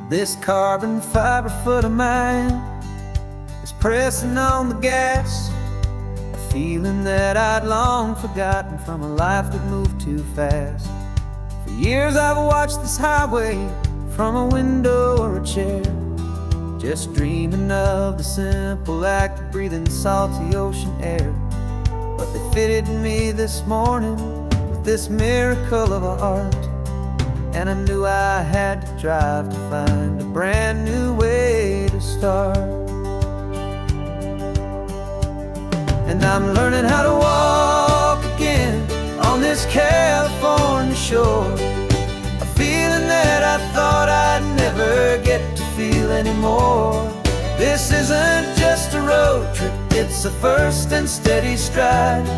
This carbon fiber foot of mine is pressing on the gas, a feeling that I'd long forgotten from a life that moved too fast. For years I've watched this highway from a window or a chair, just dreaming of the simple act of breathing salty ocean air. But they fitted me this morning with this miracle of art, and I knew I had to drive to find a brand new way to start. And I'm learning how to walk again on this California shore, a feeling that I thought I'd never get to feel anymore. This isn't just a road trip, it's a first and steady stride,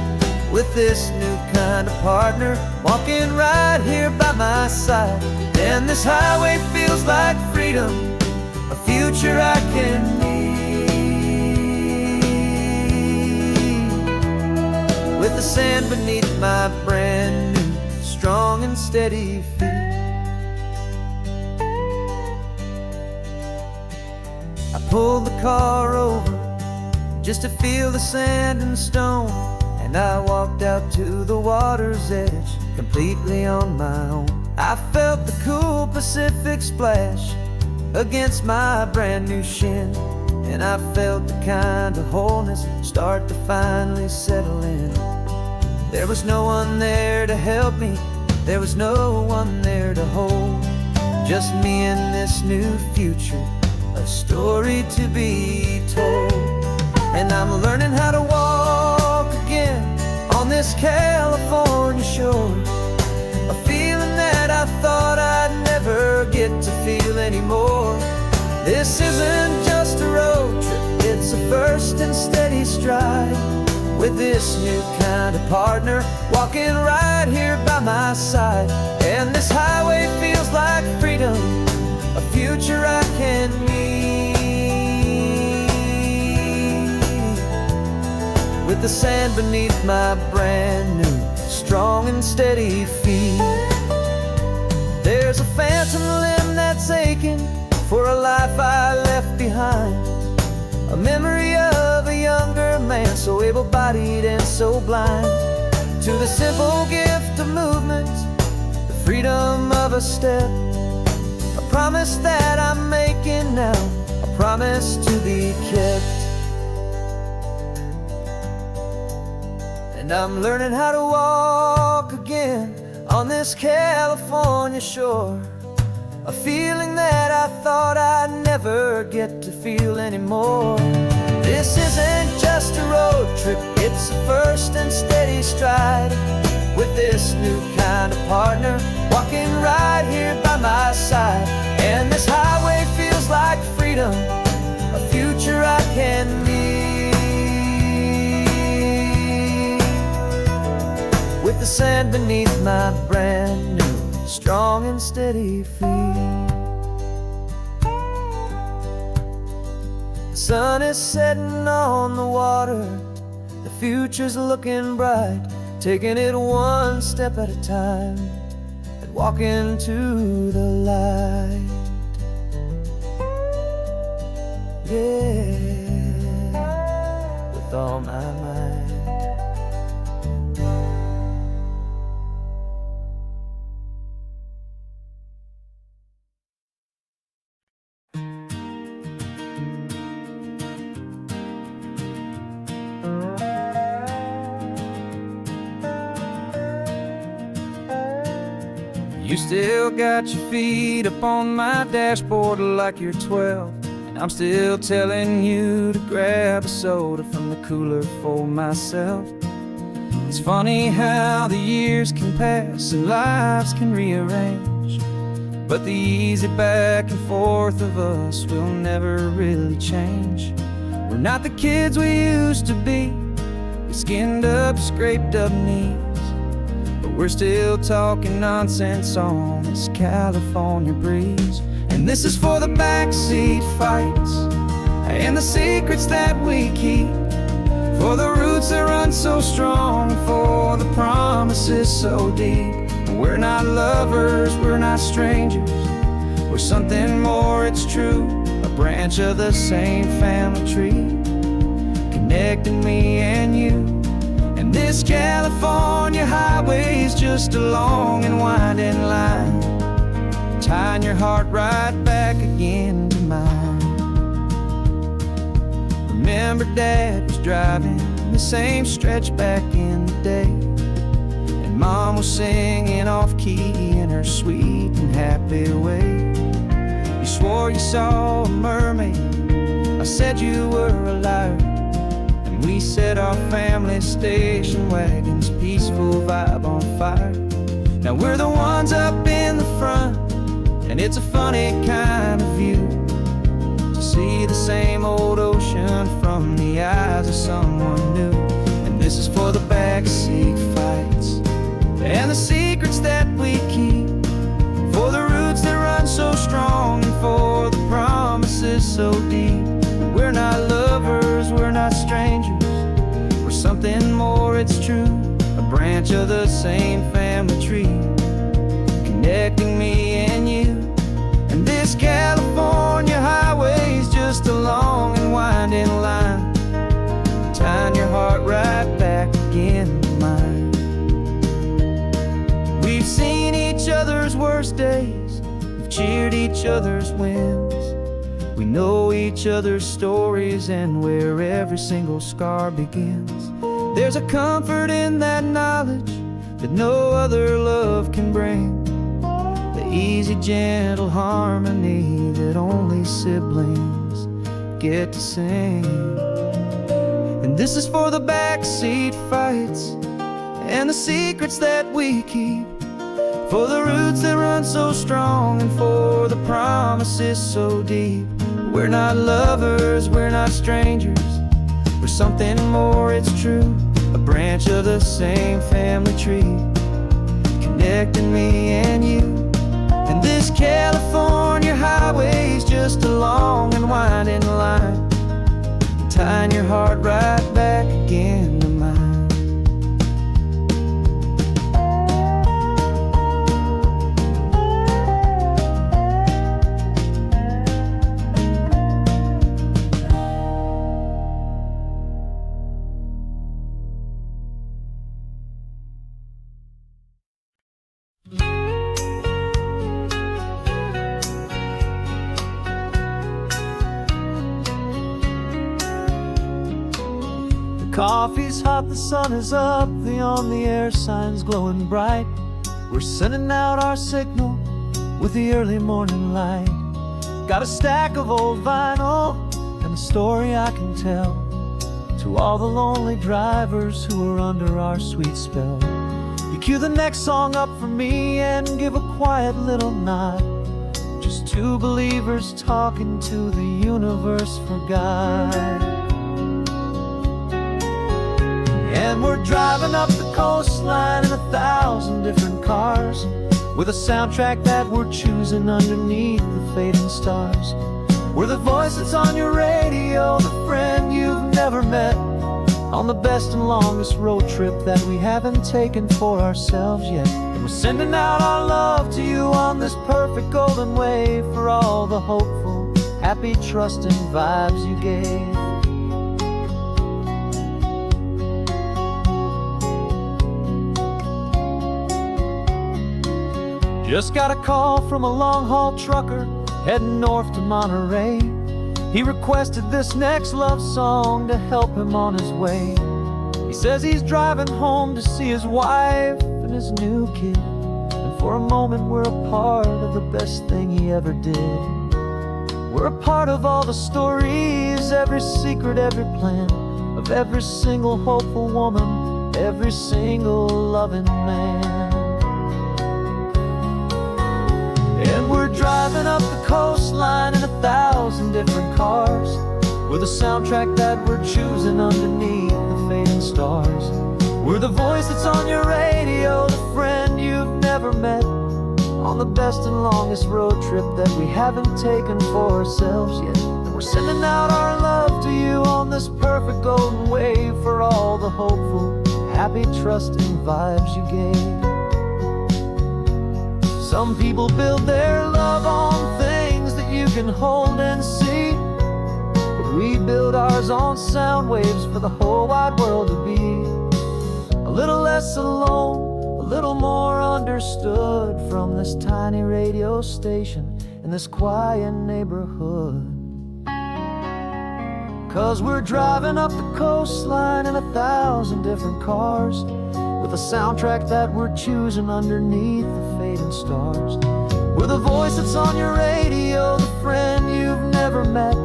with this new kind of partner walking right here by my side. And this highway feels like freedom, a future I can need, with the sand beneath my brand new strong and steady feet. I pulled the car over just to feel the sand and stone, and I walked out to the water's edge completely on my own. I felt the cool Pacific splash against my brand new shin, and I felt the kind of wholeness start to finally settle in. There was no one there to help me, there was no one there to hold, just me and this new future, a story to be told. And I'm learning how to walk again on this California shore, a feeling that I thought I'd never get to feel anymore. This isn't just a road trip, it's a first and steady stride, with this new kind of partner walking right here by my side. And this highway feels like freedom, a future I can need, with the sand beneath my brand new strong and steady feet. There's a phantom limb that's aching for a life I left behind, a memory of a younger man so able-bodied and so blind, to the simple gift of movement, the freedom of a step, a promise that I'm making now, a promise to be kept. And I'm learning how to walk again on this California shore, a feeling that I thought I'd never get to feel anymore. This isn't just a road trip, it's a first and steady stride, with this new kind of partner walking right here by my side. And this highway feels like freedom, a future I can need, with the sand beneath my brand new strong and steady feet. The sun is setting on the water, the future's looking bright, taking it one step at a time and walking to the light. Yeah, with all my might. You still got your feet up on my dashboard like you're 12, and I'm still telling you to grab a soda from the cooler for myself. It's funny how the years can pass and lives can rearrange, but the easy back and forth of us will never really change. We're not the kids we used to be, with skinned up, scraped up knees, but we're still talking nonsense on this California breeze. And this is for the backseat fights and the secrets that we keep, for the roots that run so strong, for the promises so deep. We're not lovers, we're not strangers, We're something more, it's true, a branch of the same family tree, connecting me and you. And this California highway's just a long and winding line, tying your heart right back again to mine. Remember Dad was driving the same stretch back in the day, and Mom was singing off-key in her sweet and happy way. You swore you saw a mermaid, I said you were a liar, and we set our family station wagon's peaceful vibe on fire. Now we're the ones up in the front, and it's a funny kind of view to see the same old ocean from the eyes of someone new. And this is for the backseat fights and the secrets that we keep, for the roots that run so strong and for the promises so deep. We're not lovers, we're not strangers, we're something more, it's true, a branch of the same family tree, connecting me and you. And this California highway's just a long and winding line, tying your heart right back again to mine. We've seen each other's worst days, we've cheered each other's wins, we know each other's stories and where every single scar begins. There's a comfort in that knowledge that no other love can bring, the easy, gentle harmony that only siblings get to sing. And this is for the backseat fights and the secrets that we keep, for the roots that run so strong and for the promises so deep. We're not lovers, we're not strangers, we're something more, it's true, a branch of the same family tree, connecting me and you. And this California highway's just a long and winding line, tying your heart right back again to mine. Coffee's hot, the sun is up, the on-the-air sign's glowing bright. We're sending out our signal with the early morning light. Got a stack of old vinyl and a story I can tell to all the lonely drivers who are under our sweet spell. You cue the next song up for me and give a quiet little nod, just two believers talking to the universe for God. And we're driving up the coastline in 1,000 different cars, with a soundtrack that we're choosing underneath the fading stars. We're the voice that's on your radio, the friend you've never met, on the best and longest road trip that we haven't taken for ourselves yet. And we're sending out our love to you on this perfect golden wave, for all the hopeful, happy, trusting vibes you gave. Just got a call from a long-haul trucker heading north to Monterey. He requested this next love song to help him on his way. He says he's driving home to see his wife and his new kid, and for a moment we're a part of the best thing he ever did. We're a part of all the stories, every secret, every plan, of every single hopeful woman, every single loving man. And we're driving up the coastline in 1,000 different cars, with a soundtrack that we're choosing underneath the fading stars. We're the voice that's on your radio, the friend you've never met, on the best and longest road trip that we haven't taken for ourselves yet. And we're sending out our love to you on this perfect golden wave, for all the hopeful, happy, trusting vibes you gave. Some people build their love on things can hold and see. But we build ours on sound waves for the whole wide world to be a little less alone, a little more understood from this tiny radio station in this quiet neighborhood. 'Cause we're driving up the coastline in 1,000 different cars, with a soundtrack that we're choosing underneath the fading stars. We're the voice that's on your radio, the friend you've never met,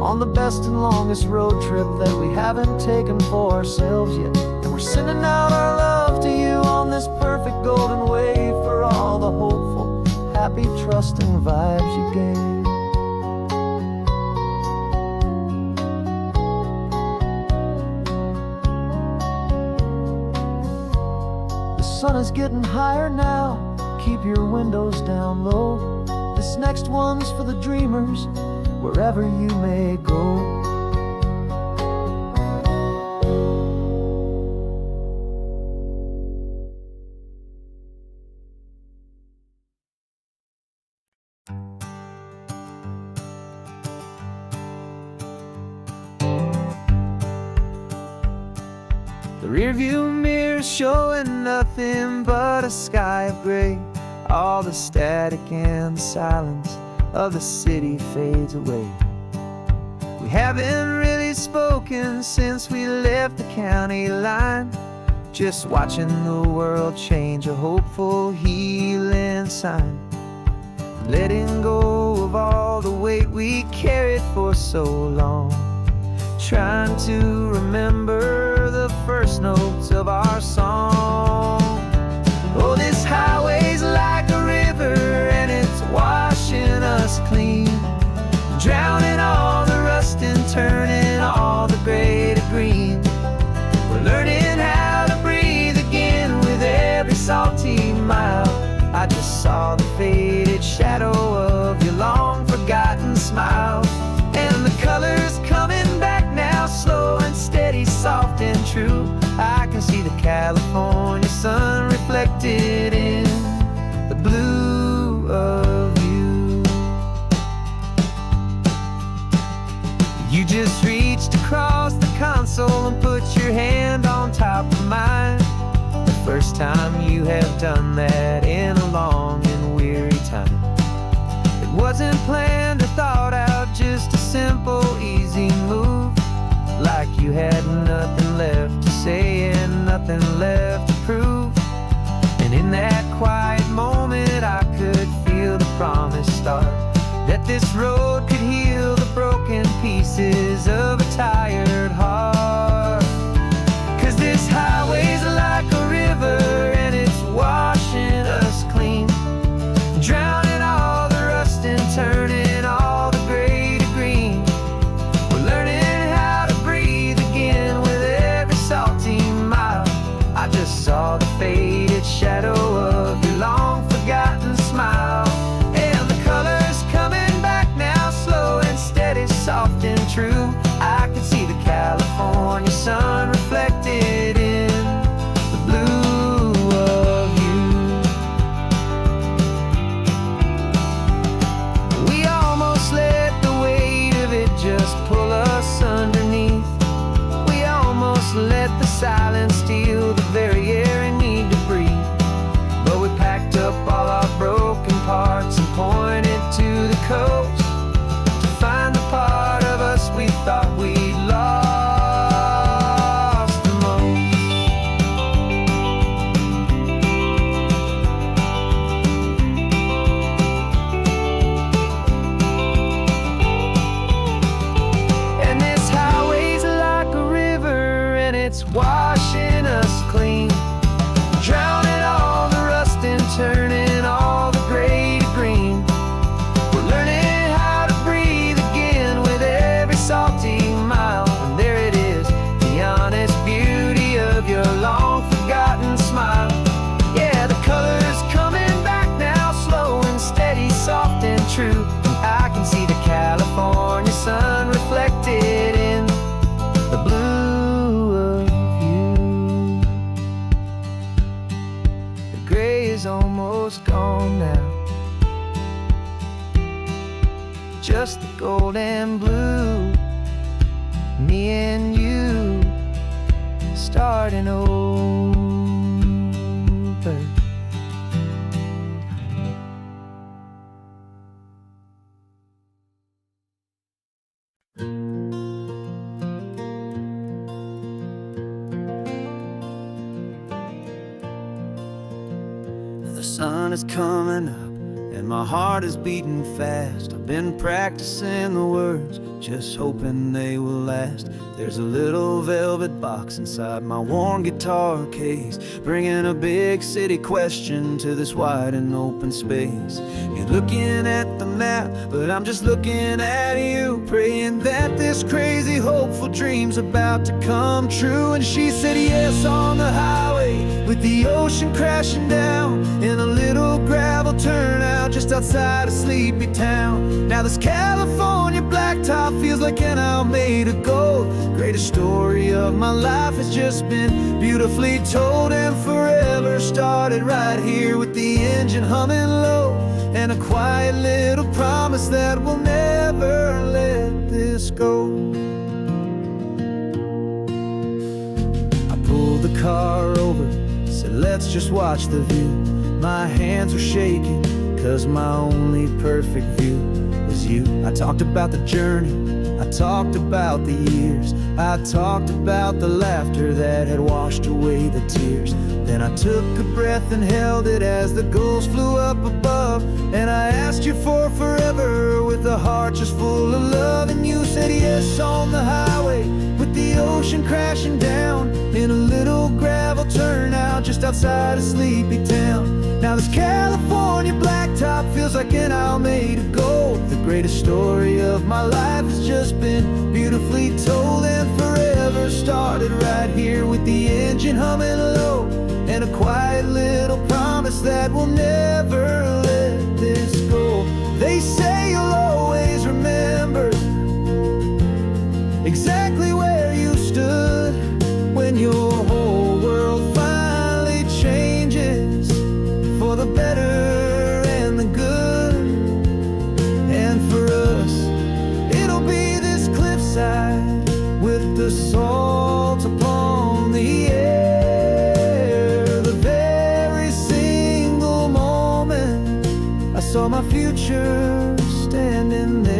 on the best and longest road trip that we haven't taken for ourselves yet. And we're sending out our love to you on this perfect golden wave for all the hopeful, happy, trusting vibes you gave. The sun is getting higher now, keep your windows down low. This next one's for the dreamers, wherever you may go. The rearview mirror's showing nothing but a sky of gray. All the static and the silence of the city fades away. We haven't really spoken since we left the county line, just watching the world change, a hopeful healing sign. Letting go of all the weight we carried for so long, trying to remember the first notes of our song. Oh, this highway's like a river and it's washing us clean, drowning all the rust and turning all the gray to green. We're learning how to breathe again with every salty mile. I just saw the faded shadow of your long forgotten smile, and the colors coming back now, slow and steady, soft and true. I can see the California sun reflected in the blue of you. You just reached across the console and put your hand on top of mine. The first time you have done that in a long and weary time. It wasn't planned or thought out, just a simple, easy move. Like you had nothing left to say and nothing left to prove. And in that quiet moment I could feel the promise start, that this road could heal the broken pieces of a tired heart. 'Cause this highway's like a river and it's washing us clean, drowning all the rust and turning all the gray to green. We're learning how to breathe again with every salty mile. I just saw the faded shadow of your long forgotten smile, and the colors coming back now, slow and steady, soft and true. I can see the California sun reflected in the blue of you. We almost let the weight of it just pull us underneath. We almost let the silence steal the very air I need to breathe. But we packed up all our broken parts and pointed to the coast to find the part of us we thought we'd lost the most. And this highway's like a river and it's washing us clean, drowning all the rust and turning all the gray to green. We're learning how to breathe again with every salty mile. And there it is, the honest beauty of your long forgotten smile. Yeah, the colors coming back now, slow and steady, soft and true. And I can see the California sun reflected in the blue of you. just the gold and blue. Me and you starting over. The sun is coming up and my heart is beating fast. I've been practicing the words, just hoping they will last. There's a little velvet box inside my worn guitar case, bringing a big city question to this wide and open space. You're looking at the map, but I'm just looking at you, praying that this crazy hopeful dream's about to come true. And she said yes on the highway, with the ocean crashing down, in a little gravel turnout just outside a sleepy town. Now this California blacktop feels like an owl made of gold. Greatest story of my life has just been beautifully told, and forever started right here with the engine humming low, and a quiet little promise that we'll never let this go. I pulled the car over, said let's just watch the view. My hands were shaking, cause my only perfect view was you. I talked about the journey, I talked about the years, I talked about the laughter that had washed away the tears. Then I took a breath and held it as the gulls flew up above, and I asked you for forever with a heart just full of love. And you said yes on the highway, with the ocean crashing down, in a little gravel turnout just outside a sleepy town. Now this California blacktop feels like an owl made of gold. The greatest story of my life has just been beautifully told, and forever started right here with the engine humming low, and a quiet little promise that we'll never let this go. They say you'll always remember exactly where you stood when your whole world finally changes for the better and the good. And for us, it'll be this cliffside with the salt upon the air. The very single moment I saw my future standing there.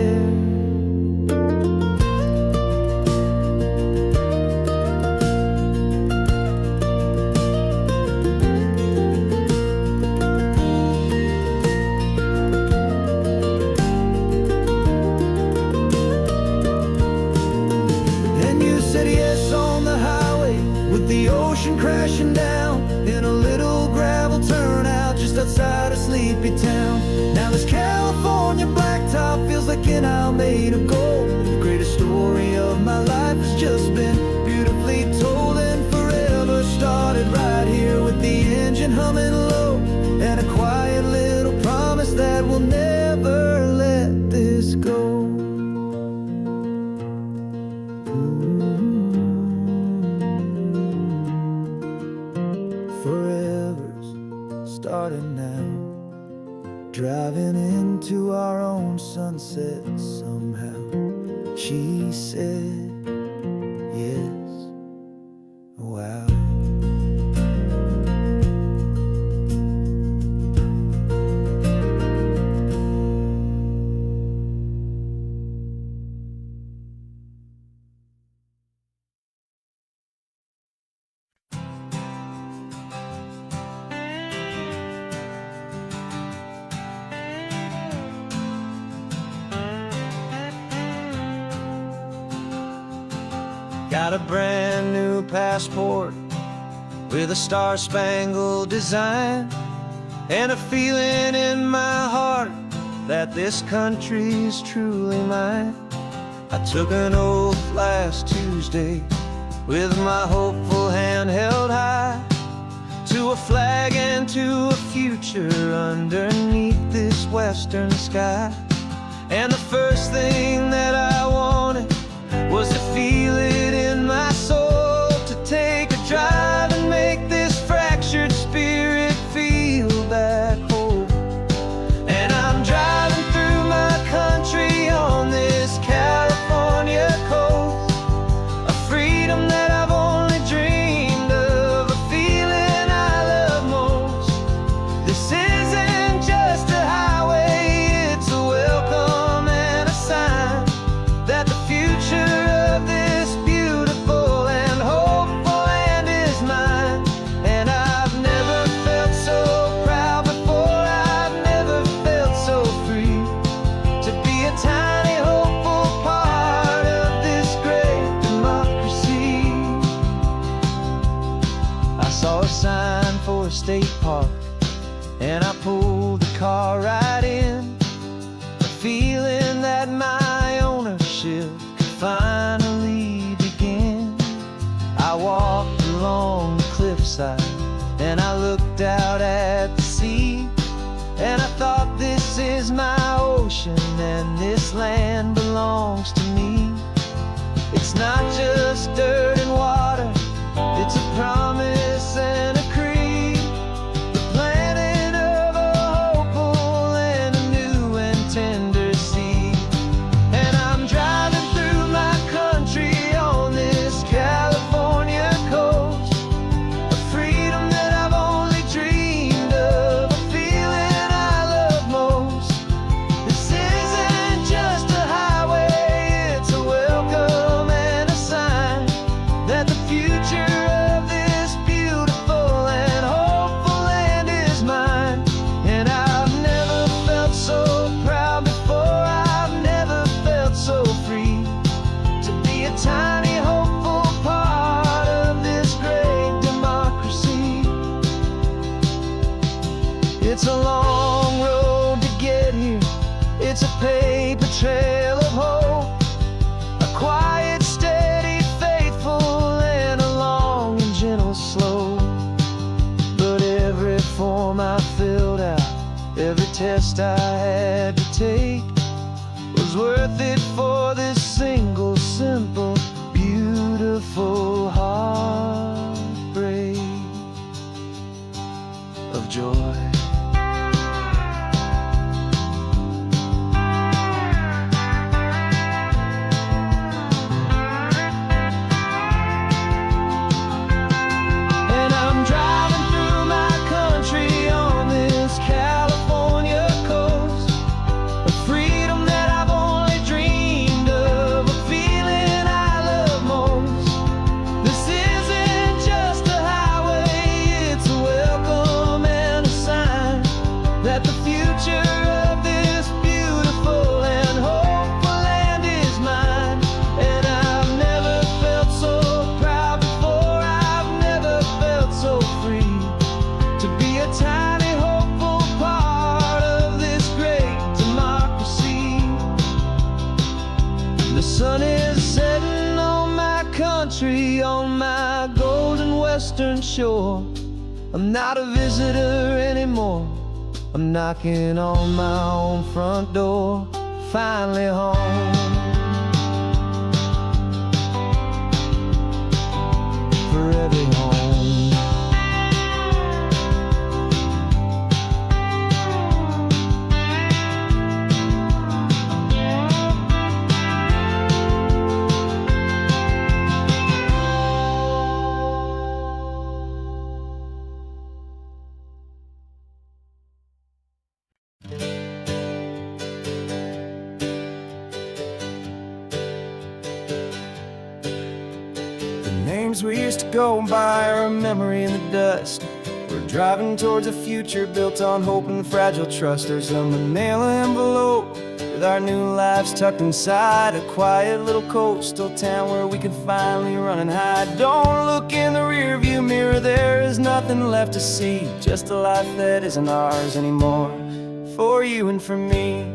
The ocean crashing down, in a little gravel turnout just outside a sleepy town. Now this California blacktop feels like an owl made of gold. The greatest story of my life has just been beautifully told, and forever started right here with the engine humming low, and a quiet little promise that we'll never let this go. Forever's starting now, driving into our own sunset somehow. She said yes, wow. Got a brand new passport with a star-spangled design, and a feeling in my heart that this country's truly mine. I took an oath last Tuesday with my hopeful hand held high, to a flag and to a future underneath this western sky. And the first thing that I wanted was to feel it in my soul, to take a drive and make this fractured spirit feel back home. And I'm driving through my country on sign for a state park, and I pulled the car right in, feeling that my ownership could finally begin. I walked along the cliffside and I looked out at the sea, and I thought, this is my ocean and this land belongs to me. It's not just dirt and water, it's a promise and a creed, the planting of a hopeful and a new and tender seed. And I'm driving through my country on this California coast, a freedom that I've only dreamed of, a feeling I love most. This isn't just a highway, it's a welcome and a sign that the future of this beautiful and hopeful land is mine. And I've never felt so proud before, I've never felt so free to be a tiny hopeful part of this great democracy. It's a long road to get here, it's a paper trail of hope, a quiet, steady, faithful, and a long and gentle slope. But every form I filled out, every test I had to take, was worth it for this single, simple, beautiful heartbreak of joy. And I'm driving through my country on this California coast, a freedom that I've only dreamed of, a feeling I love most. This isn't just a highway, it's a welcome and a sign that the future of this beautiful and hopeful land is mine. And I've never felt so proud before, I've never felt so free to be a tiny hopeful part of this great democracy. The sun is setting on my country, on my golden western shore. I'm not a visitor anymore, I'm knocking on my own front door, finally home. Forever home. Names we used to go by are a memory in the dust. We're driving towards a future built on hope and fragile trust. There's a manila envelope with our new lives tucked inside, a quiet little coastal town where we can finally run and hide. Don't look in the rearview mirror, there is nothing left to see, just a life that isn't ours anymore, for you and for me.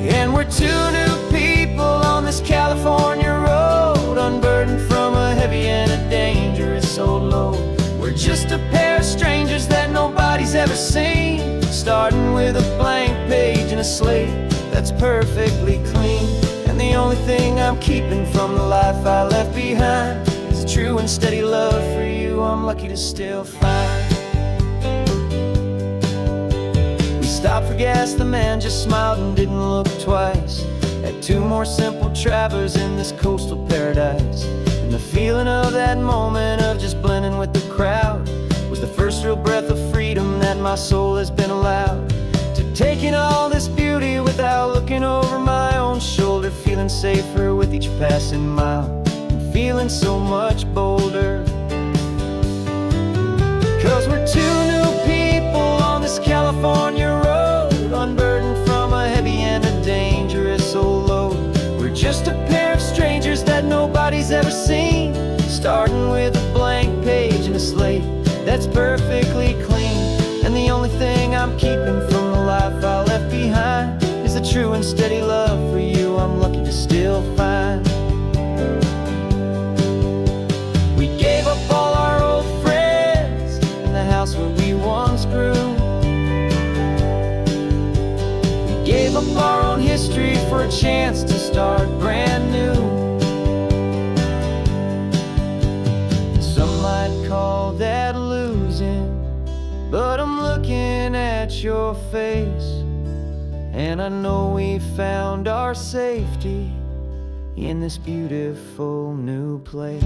And we're two new people on this California road, unburdened from a heavy and a dangerous old load. We're just a pair of strangers that nobody's ever seen, starting with a blank page and a slate that's perfectly clean. And the only thing I'm keeping from the life I left behind is a true and steady love for you I'm lucky to still find. We stopped for gas, the man just smiled and didn't look twice. Had two more simple travelers in this coastal paradise. And the feeling of that moment of just blending with the crowd was the first real breath of freedom that my soul has been allowed to take in all this beauty without looking over my own shoulder, feeling safer with each passing mile and feeling so much bolder. 'Cause we're two new people on this California road, unburdened from a heavy and a dangerous old load. We're just a pair of strangers that nobody's ever seen, starting with a blank miss your face, and I know we found our safety in this beautiful new place.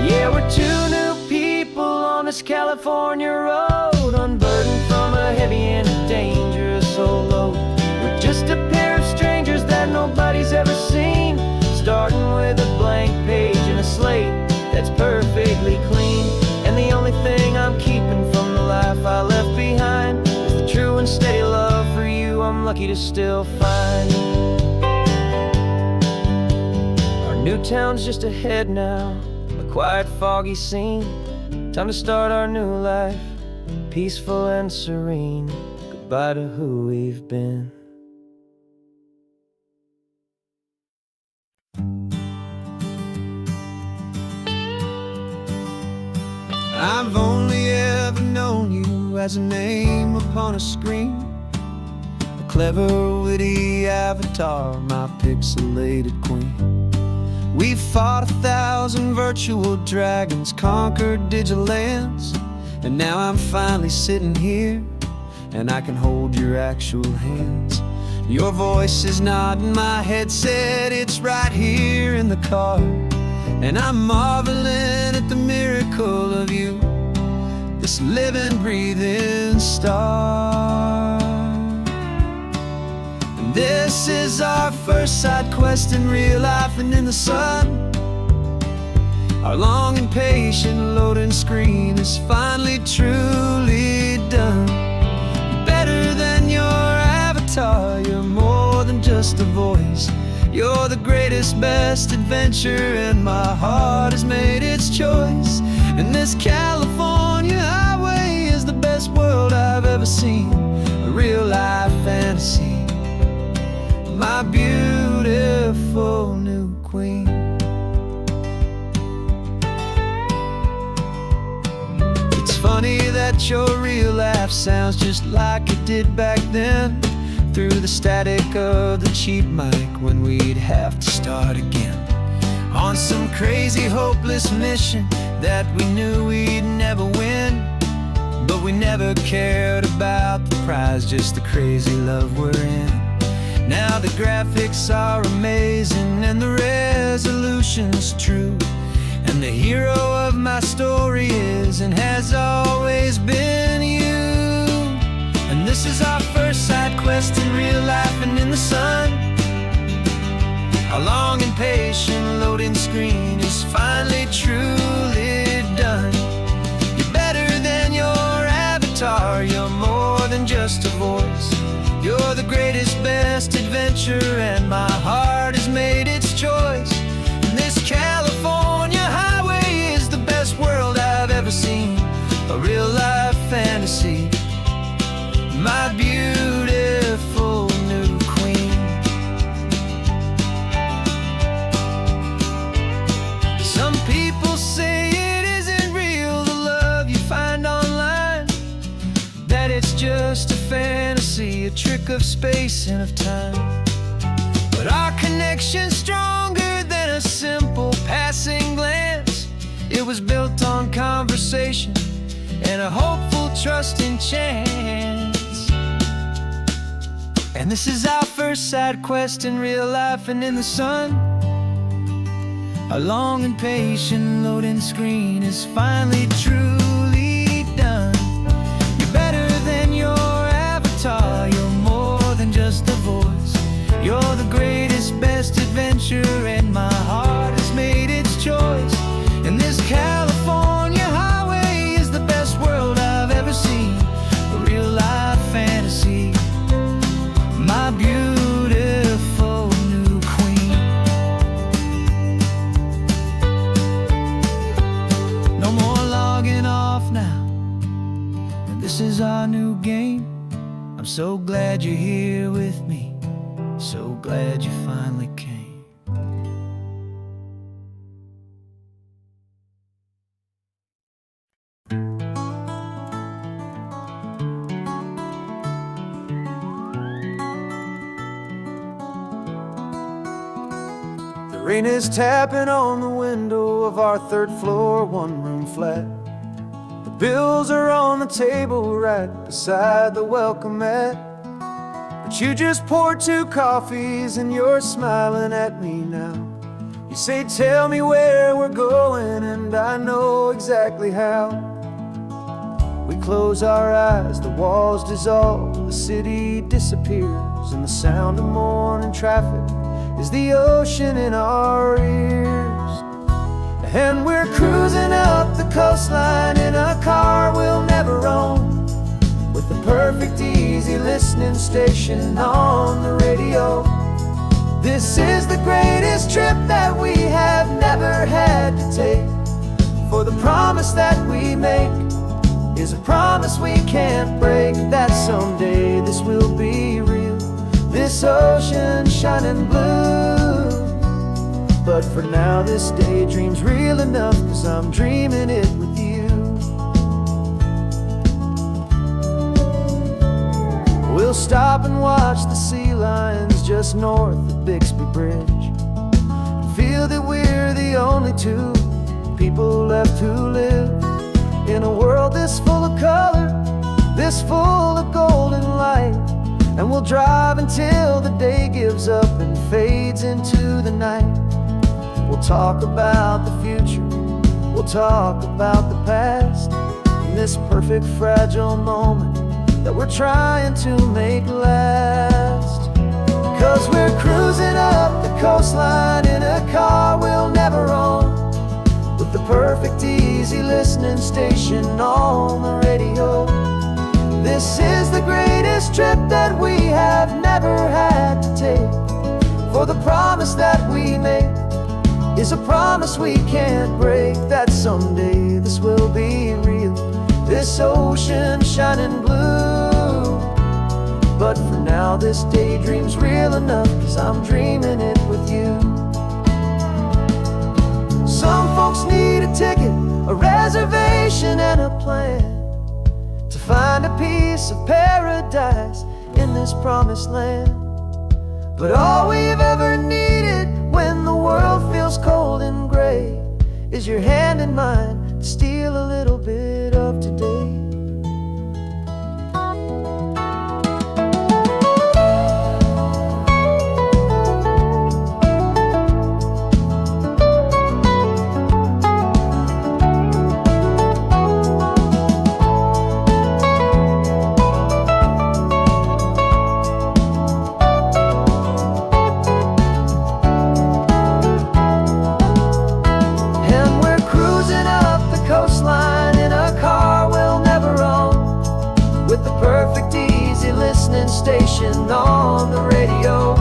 Yeah, we're two new people on this California road, unburdened from a heavy and a dangerous old load. We're just a pair of strangers that nobody's ever seen, starting with a blank page and a slate that's perfectly clean. And the only thing I'm keeping from the life I left behind is the true and steady love for you I'm lucky to still find. Our new town's just ahead now, a quiet, foggy scene. Time to start our new life, peaceful and serene. Goodbye to who we've been. I've only ever known you as a name upon a screen, a clever, witty avatar, my pixelated queen. We've fought 1,000 virtual dragons, conquered digital lands, and now I'm finally sitting here, and I can hold your actual hands. Your voice is not in my headset, it's right here in the car, and I'm marveling at the miracle of you, this living, breathing star. And this is our first side quest in real life and in the sun. Our long and patient loading screen is finally truly done. You're better than your avatar, you're more than just a voice. You're the greatest, best adventure, and my heart has made its choice. And this California highway is the best world I've ever seen, a real life fantasy, my beautiful new queen. It's funny that your real life sounds just like it did back then, through the static of the cheap mic when we'd have to start again, on some crazy hopeless mission that we knew we'd never win. But we never cared about the prize, just the crazy love we're in. Now the graphics are amazing and the resolution's true, and the hero of my story is and has always been you. And this is our first side quest in real life and in the sun. Our long and patient loading screen is finally truly done. You're better than your avatar, you're more than just a voice. You're the greatest, best adventure, and my heart has made its choice. And this California highway is the best world I've ever seen, a real life fantasy, my beautiful new queen. Some people say it isn't real, the love you find online, that it's just a fantasy, a trick of space and of time. But our connection's stronger than a simple passing glance. It was built on conversation and a hopeful, trusting chance. And this is our first side quest in real life and in the sun. Our long and patient loading screen is finally truly done. You're better than your avatar, you're more than just a voice. You're the greatest, best adventure, and my heart has made its choice. And this California highway is the best world I've ever seen, a real life fantasy, my beautiful new queen. No more logging off now, and this is our new game. I'm so glad you're here with me, so glad you finally came. Rain is tapping on the window of our third floor, one-room flat. The bills are on the table right beside the welcome mat. But you just poured 2 coffees and you're smiling at me now. You say, tell me where we're going, and I know exactly how. We close our eyes, the walls dissolve, the city disappears, and the sound of morning traffic is the ocean in our ears. And we're cruising up the coastline in a car we'll never own, with the perfect easy listening station on the radio. This is the greatest trip that we have never had to take, for the promise that we make is a promise we can't break, that someday this will be real, this ocean shining blue. But for now this daydream's real enough, 'cause I'm dreaming it with you. We'll stop and watch the sea lions just north of Bixby Bridge, feel that we're the only 2 people left who live in a world this full of color, this full of golden light. And we'll drive until the day gives up and fades into the night. We'll talk about the future, we'll talk about the past, in this perfect fragile moment that we're trying to make last. 'Cause we're cruising up the coastline in a car we'll never own, with the perfect easy listening station on the radio. This is the greatest trip that we have never had to take, for the promise that we make is a promise we can't break, that someday this will be real, this ocean shining blue. But for now this daydream's real enough, 'cause I'm dreaming it with you. Some folks need a ticket, a reservation and a plan to find a piece of paradise in this promised land. But all we've ever needed when the world feels cold and gray is your hand in mine to steal a little bit of today. Station on the radio.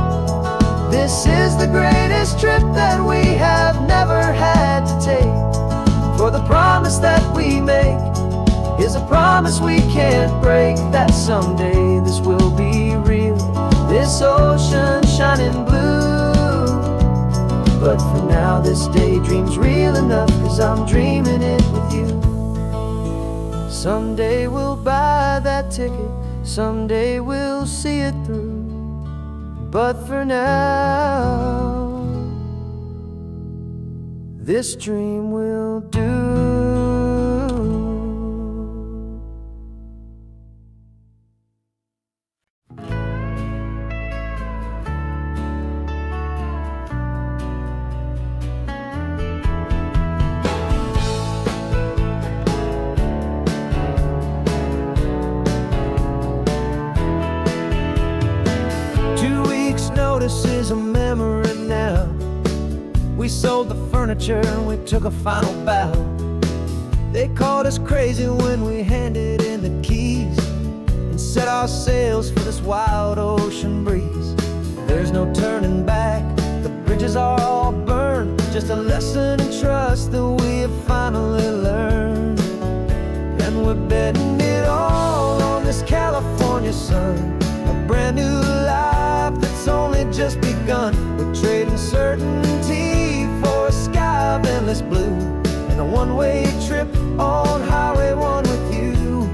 This is the greatest trip that we have never had to take, for the promise that we make is a promise we can't break, that someday this will be real, this ocean shining blue. But for now this daydream's real enough, 'cause I'm dreaming it with you. Someday we'll buy that ticket, someday we'll see it through. But for now, this dream will do. 2 weeks' notice is a memory now. We sold the furniture and we took a final bow. They called us crazy when we handed in the keys and set our sails for this wild ocean breeze. There's no turning back, the bridges are all burned, just a lesson in trust that we have finally learned. And we're betting it all on this California sun, a brand new life that's only just begun. We're trading certainty for a sky of endless blue, and a one-way trip on Highway 1 with you.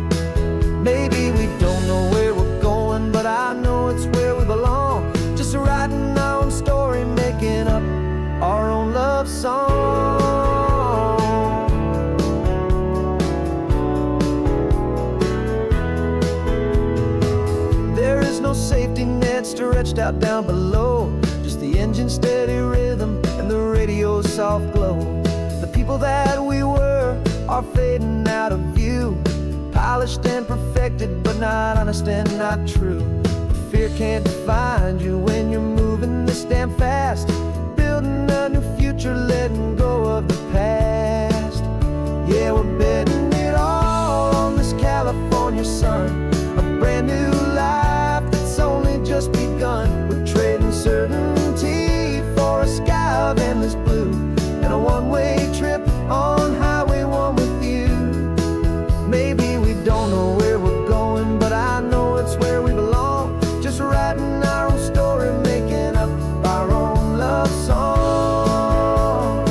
Maybe we don't know where we're going, but I know it's where we belong. Just writing our own story, making up our love song. There is no safety net stretched out down below, just the engine's steady rhythm and the radio's soft glow. The people that we were are fading out of view, polished and perfected, but not honest and not true. Fear can't define you when you're moving this damn fast, building a new future, letting go of the past. Yeah, we're betting it all on this California sun, a brand new life that's only just begun. We're trading certainty for a sky of endless blue, and a one-way trip on Highway 1 with you. Maybe we don't know where we're going, but I know it's where we belong. Just writing our own story, making up our own love song.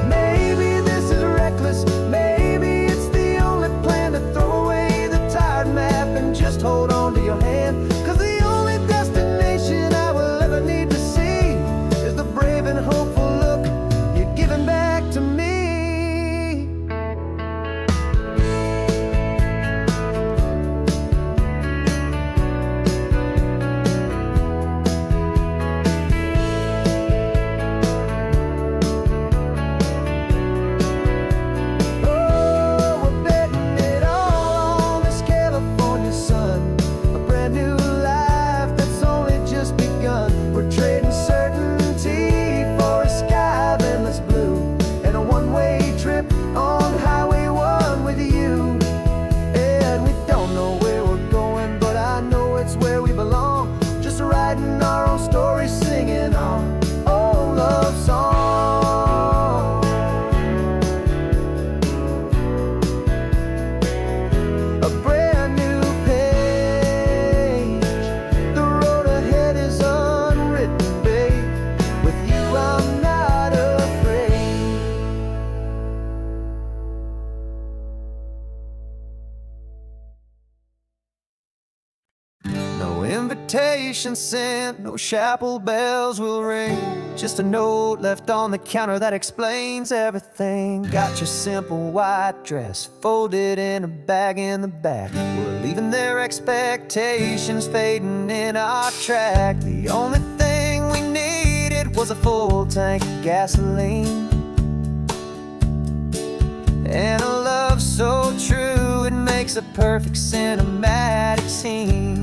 Maybe this is reckless, maybe it's the only plan to throw away the tired map and just hold on to your hand. 'Cause the only destination I will ever need to see is the brave and hopeful look you're giving back to me. No invitation sent, no chapel bells will ring, just a note left on the counter that explains everything. Got your simple white dress folded in a bag in the back. We're leaving their expectations fading in our track. The only thing we needed was a full tank of gasoline, and a love so true it makes a perfect cinematic scene.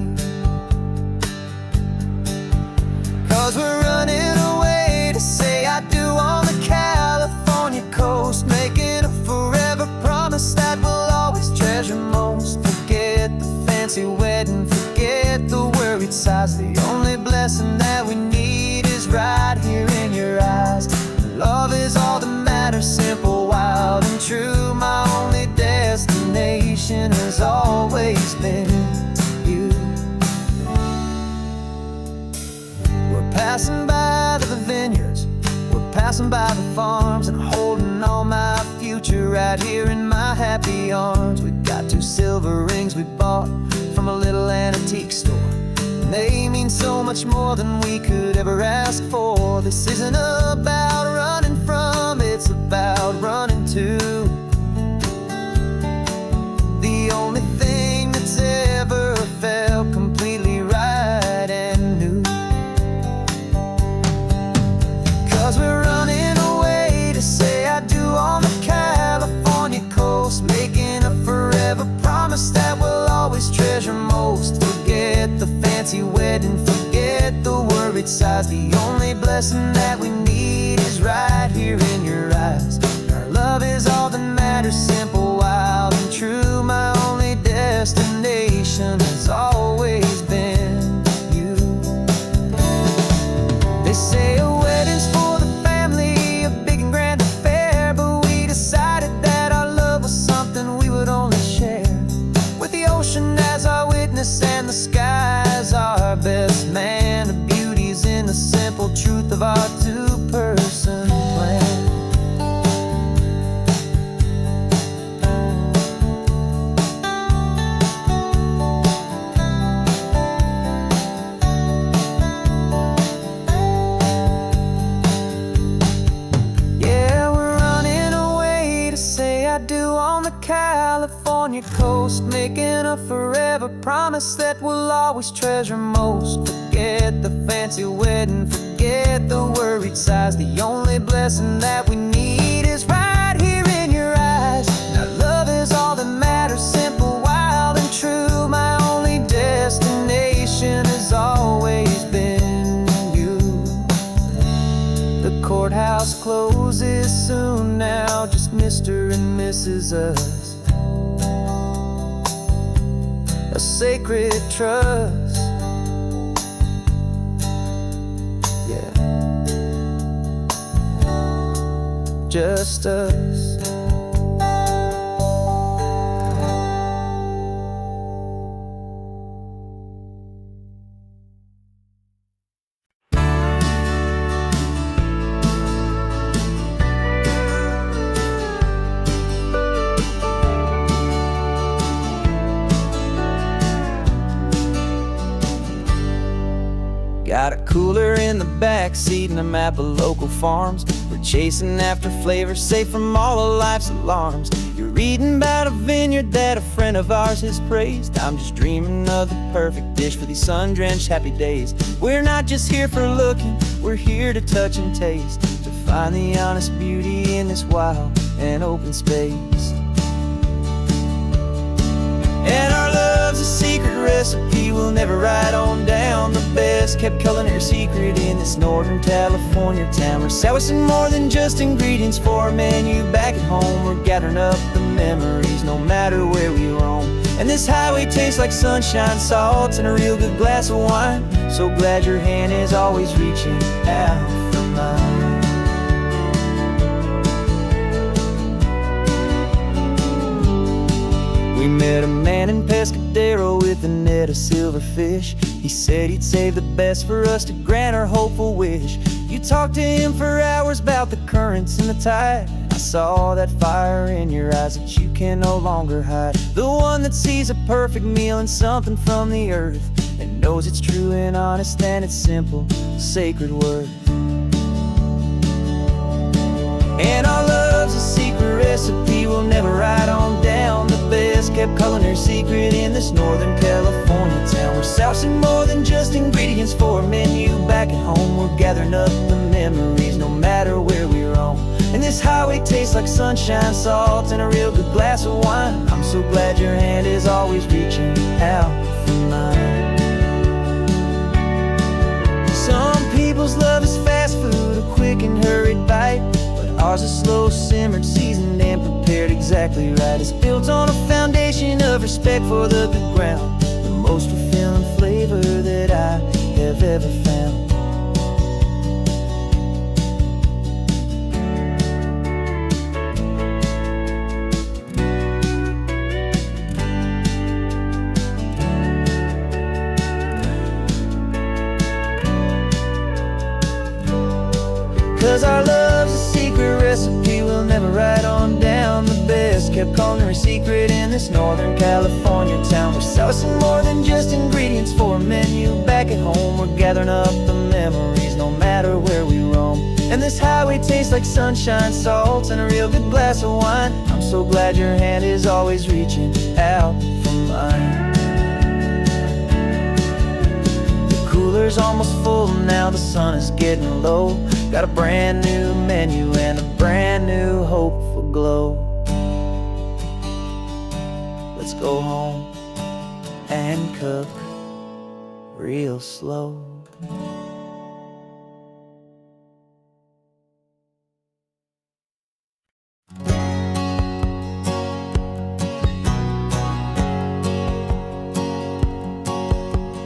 'Cause we're running away to say I do on the California coast, making a forever promise that we'll always treasure most. Forget the fancy wedding, forget the worried sighs. The only blessing that we need is right here in your eyes. Love is all that matters, simple, wild, and true. My only destination has always been you. We're passing by the vineyards, we're passing by the farms, and holding all my future right here in my happy arms. We've got 2 silver rings we bought from a little antique store, and they mean so much more than we could ever ask for. This isn't about running from, it's about running to. The only thing that's ever felt completely right and new. 'Cause we're running away to say I do on the California coast, making a forever promise that we'll always treasure most. Forget the fancy wedding, forget the worried sighs. The only blessing that we need is right here in your eyes. Our love is all that matters, simple, wild, and true. My only destination has always been you. They say a wedding's for the family, a big and grand affair, but we decided that our love was something we would only share with the ocean as our witness and the sky as our best man. The beauty's in the simple truth of our 2-person plan. California coast, making a forever promise that we'll always treasure most. Forget the fancy wedding, forget the worried sighs. The only blessing that we need is right here in your eyes. Now love is all that matters, simple, wild and true. My only destination has always been you. The courthouse closes soon now, just Mr. and Mrs. Us. A sacred trust. Yeah, just us. Got a cooler in the back seat and a map of local farms. We're chasing after flavors safe from all of life's alarms. You're reading about a vineyard that a friend of ours has praised. I'm just dreaming of the perfect dish for these sun-drenched happy days. We're not just here for looking, we're here to touch and taste, to find the honest beauty in this wild and open space. And our love's a secret recipe we'll never write on down. The best kept culinary secret in this Northern California town. We're selling more than just ingredients for a menu back at home. We're gathering up the memories no matter where we roam. And this highway tastes like sunshine, salt, and a real good glass of wine. So glad your hand is always reaching out for mine. We met a man in Pescadero with a net of silverfish. He said he'd save the best for us to grant our hopeful wish. You talked to him for hours about the currents and the tide. I saw that fire in your eyes that you can no longer hide. The one that sees a perfect meal in something from the earth, and knows it's true and honest and it's simple, sacred worth. And our love's a secret recipe we'll never write on down. The best kept culinary secret in this Northern California town. We're sourcing more than just ingredients for a menu back at home. We're gathering up the memories no matter where we roam. And this highway tastes like sunshine, salt, and a real good glass of wine. I'm so glad your hand is always reaching out for mine. Some people's love is fast food, a quick and hurried bite. Ours is slow simmered, seasoned and prepared exactly right. It's built on a foundation of respect for the good ground. The most fulfilling flavor that I have ever found. 'Cause our love's a secret recipe we'll never write on down. The best kept culinary secret in this Northern California town. We're sourcing more than just ingredients for a menu back at home. We're gathering up the memories no matter where we roam. And this highway tastes like sunshine, salt, and a real good glass of wine. I'm so glad your hand is always reaching out for mine. Cooler's almost full now, the sun is getting low. Got a brand new menu and a brand new hopeful glow. Let's go home and cook real slow.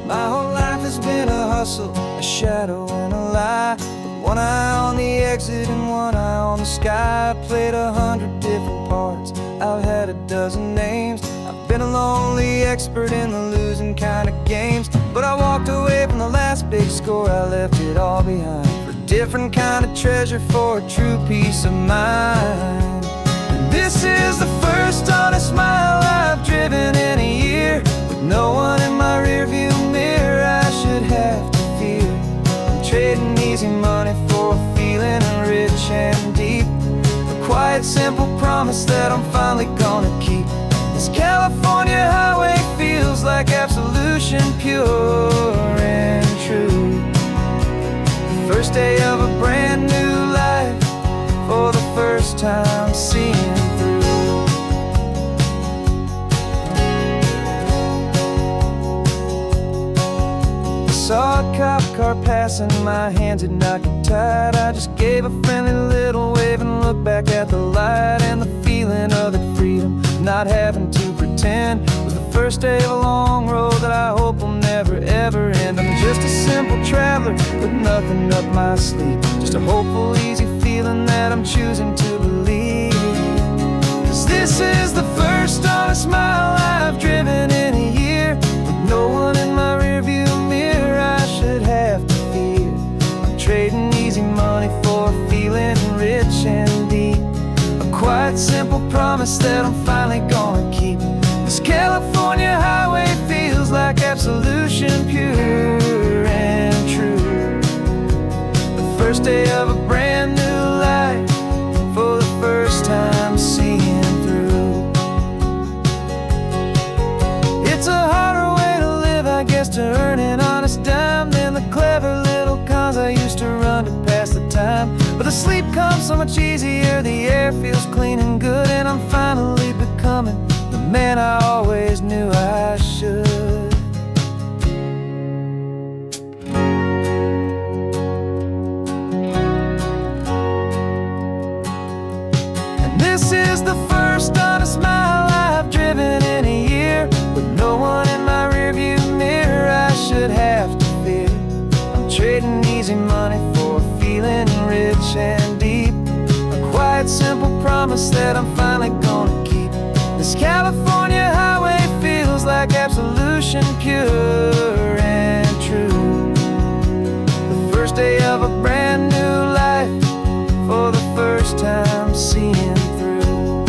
My whole life has been a hustle, a shadow and a lie. With one eye on the exit and one eye on the sky. I played 100 different parts, I've had a dozen names. I've been a lonely expert in the losing kind of games. But I walked away from the last big score, I left it all behind. For a different kind of treasure, for a true peace of mind. And this is the first honest mile I've driven in a year. With no one in my rearview mirror I should have to fear. I'm trading easy money for a feeling rich and deep. A quiet, simple promise that I'm finally gonna keep. This California highway feels like absolution, pure and true. The first day of a brand new life, for the first time seeing through. Saw a cop car passing, my hands had not got tied. I just gave a friendly little wave and looked back at the light. And the feeling of the freedom, not having to pretend, was the first day of a long road that I hope will never ever end. I'm just a simple traveler with nothing up my sleeve, just a hopeful, easy feeling that I'm choosing to believe. 'Cause this is the first honest mile I've driven in a year, with no one in my rearview mirror I should have to fear. I'm trading easy money for a feeling rich and deep, a quiet, simple promise that I'm finally gonna keep. This California highway feels like absolution, pure and true. The first day of a brand new life, for the first time seeing through. It's a harder way to live, I guess, to earn an honest dime than the clever little cons I used to run to pass the time. But the sleep comes so much easier, the air feels clean and good, and I'm finally becoming the man I always knew I should. And this is the first honest mile I've driven in a year, with no one in my rearview mirror I should have to fear. I'm trading easy money for a feeling rich and deep, a quiet, simple promise that I'm finally gonna keep. This California highway feels like absolution, pure and true. The first day of a brand new life, for the first time seeing through.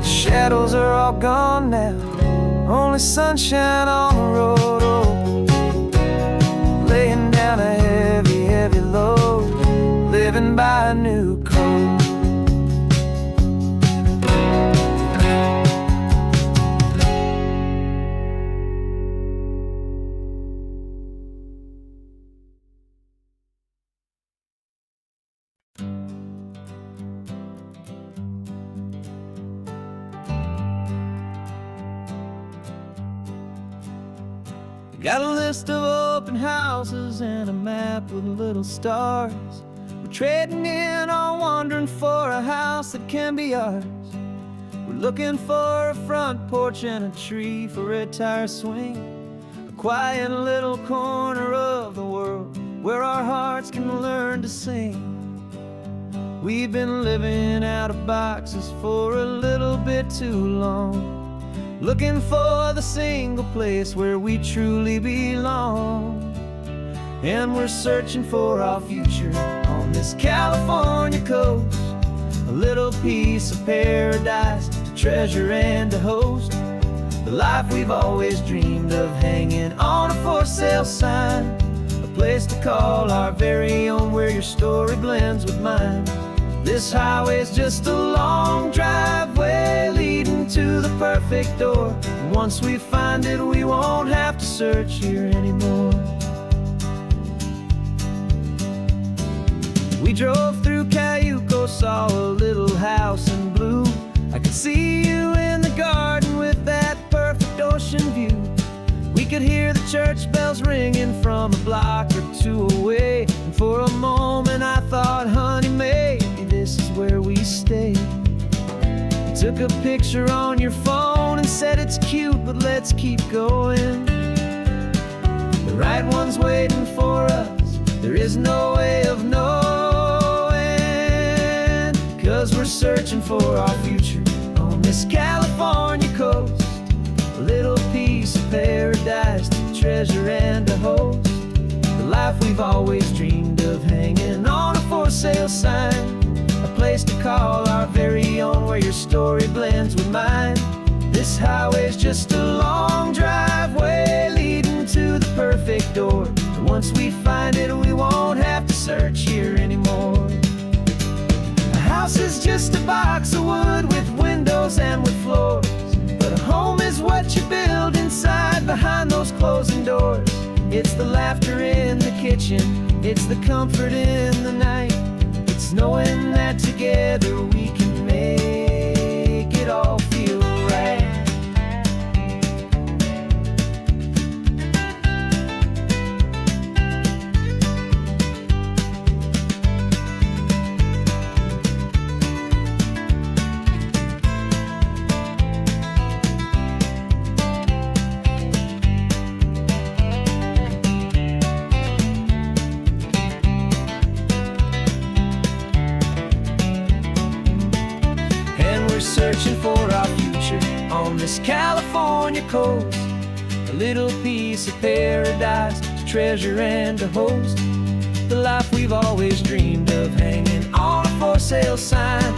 The shadows are all gone now, only sunshine on the road. Oh, laying down a heavy, heavy load, living by a new code. Got a list of open houses and a map with little stars. We're trading in or wandering for a house that can be ours. We're looking for a front porch and a tree for a tire swing, a quiet little corner of the world where our hearts can learn to sing. We've been living out of boxes for a little bit too long, looking for the single place where we truly belong. And we're searching for our future on this California coast, a little piece of paradise to treasure and to host, the life we've always dreamed of, hanging on a for sale sign, a place to call our very own, where your story blends with mine. This highway's just a long driveway leading to the perfect door. And once we find it, we won't have to search here anymore. We drove through Cayuco, saw a little house in blue. I could see you in the garden with that perfect ocean view. We could hear the church bells ringing from a block or two away. And for a moment I thought, honey, maybe this is where we stay. You took a picture on your phone and said it's cute, but let's keep going. The right one's waiting for us, there is no way of knowing, 'cause we're searching for our future on this California coast, a little piece of paradise to treasure and to host, the life we've always dreamed of, hanging on a for sale sign, a place to call our very own, where your story blends with mine. This highway's just a long driveway leading to the perfect door. And once we find it, we won't have to search here anymore. A house is just a box of wood with windows walls and wood floors, but a home is what you build inside behind those closing doors. It's the laughter in the kitchen, it's the comfort in the night, it's knowing that together we can make it all feel right. Searching for our future on this California coast, a little piece of paradise to treasure and to host, the life we've always dreamed of, hanging on a for sale sign,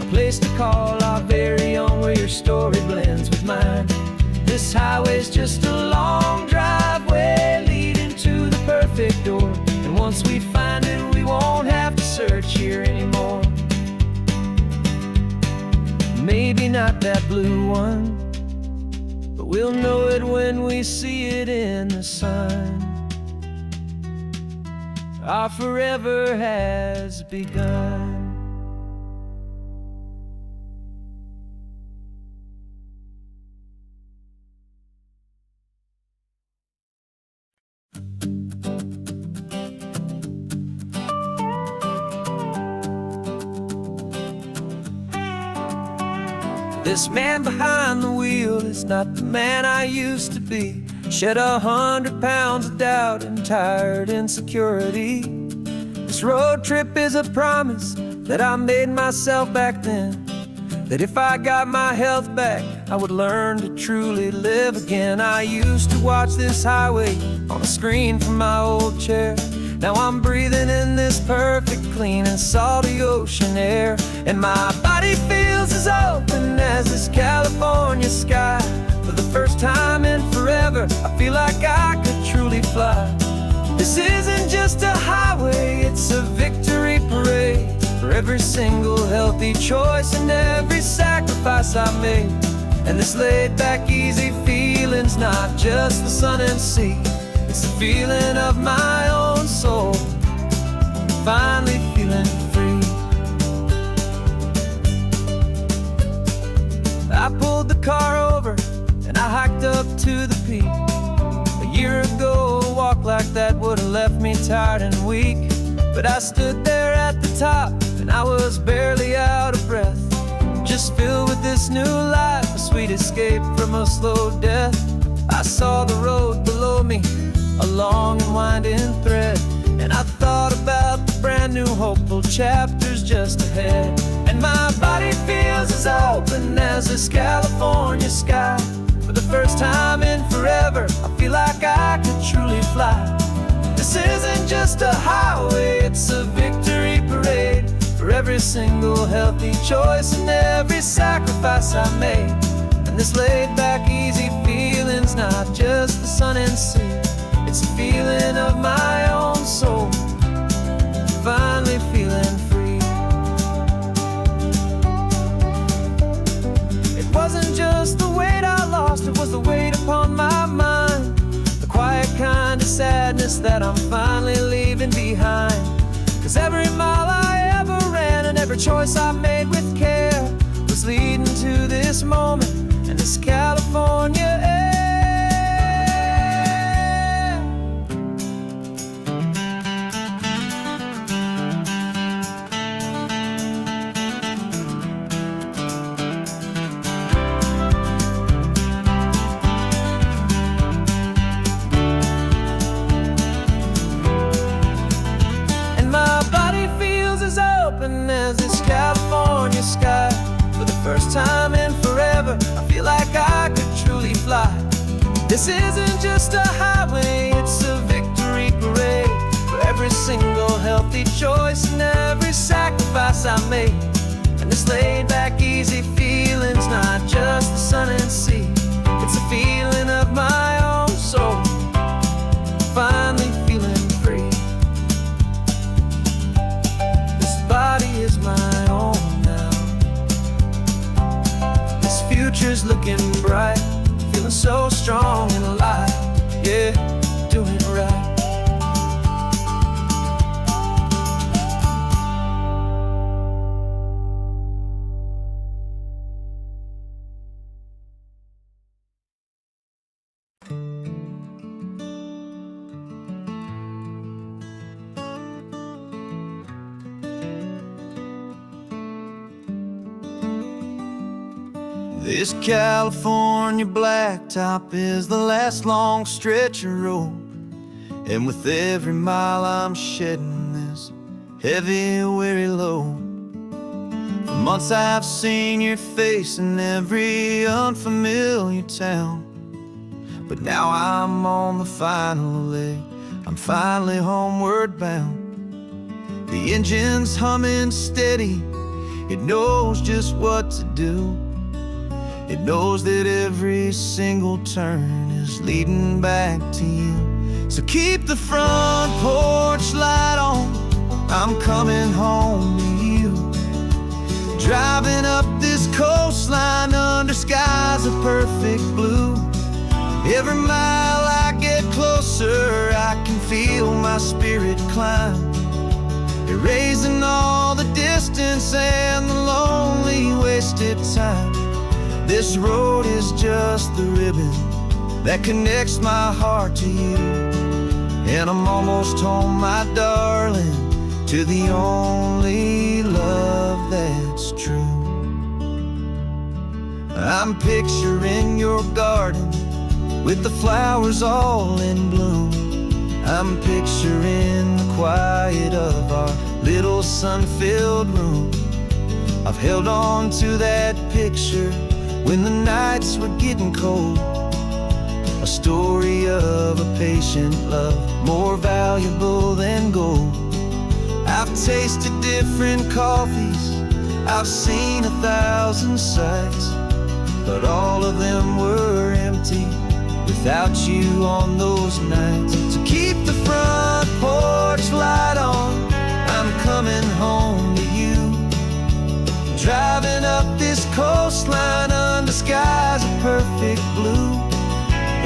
a place to call our very own, where your story blends with mine. This highway's just a long driveway leading to the perfect door, and once we find it we won't have to search here anymore. Maybe not that blue one, but we'll know it when we see it in the sun. Our forever has begun. This man behind the wheel is not the man I used to be. Shed 100 pounds of doubt and tired insecurity. This road trip is a promise that I made myself back then, that if I got my health back, I would learn to truly live again. I used to watch this highway on a screen from my old chair. Now I'm breathing in this perfect, clean and salty ocean air, and my body feels as open as this California sky. For the first time in forever, I feel like I could truly fly. This isn't just a highway, it's a victory parade for every single healthy choice and every sacrifice I made. And this laid back, easy feeling's not just the sun and sea, it's the feeling of my own soul, finally feeling free. I pulled the car over and I hiked up to the peak. A year ago, a walk like that would have left me tired and weak, but I stood there at the top and I was barely out of breath, just filled with this new life, a sweet escape from a slow death. I saw the road below me, a long and winding thread, and I thought about the brand new hopeful chapters just ahead. And my body feels as open as this California sky. For the first time in forever, I feel like I could truly fly. This isn't just a highway, it's a victory parade for every single healthy choice and every sacrifice I made. And this laid back, easy feeling's not just the sun and sea, it's a feeling of my own soul, finally feeling free. It wasn't just the weight I lost, it was the weight upon my mind, the quiet kind of sadness that I'm finally leaving behind. Cause every mile I ever ran and every choice I made with care was leading to this moment and this California air. As this California sky, for the first time in forever, I feel like I could truly fly. This isn't just a highway, it's a victory parade for every single healthy choice and every sacrifice I made. And this laid back, easy feeling's not just the sun and sea, it's a feeling of my own soul, finally feeling free. Body is my own now. This California blacktop is the last long stretch of road, and with every mile I'm shedding this heavy, weary load. For months I've seen your face in every unfamiliar town, but now I'm on the final leg, I'm finally homeward bound. The engine's humming steady, it knows just what to do. It knows that every single turn is leading back to you. So keep the front porch light on, I'm coming home to you. Driving up this coastline under skies of perfect blue. Every mile I get closer, I can feel my spirit climb, erasing all the distance and the lonely wasted time. This road is just the ribbon that connects my heart to you, and I'm almost home, my darling, to the only love that's true. I'm picturing your garden with the flowers all in bloom. I'm picturing the quiet of our little sun-filled room. I've held on to that picture when the nights were getting cold, a story of a patient love more valuable than gold. I've tasted different coffees, I've seen 1,000 sights, but all of them were empty without you on those nights. So keep the front porch light on, I'm coming home to you. Driving up this coastline under skies of perfect blue.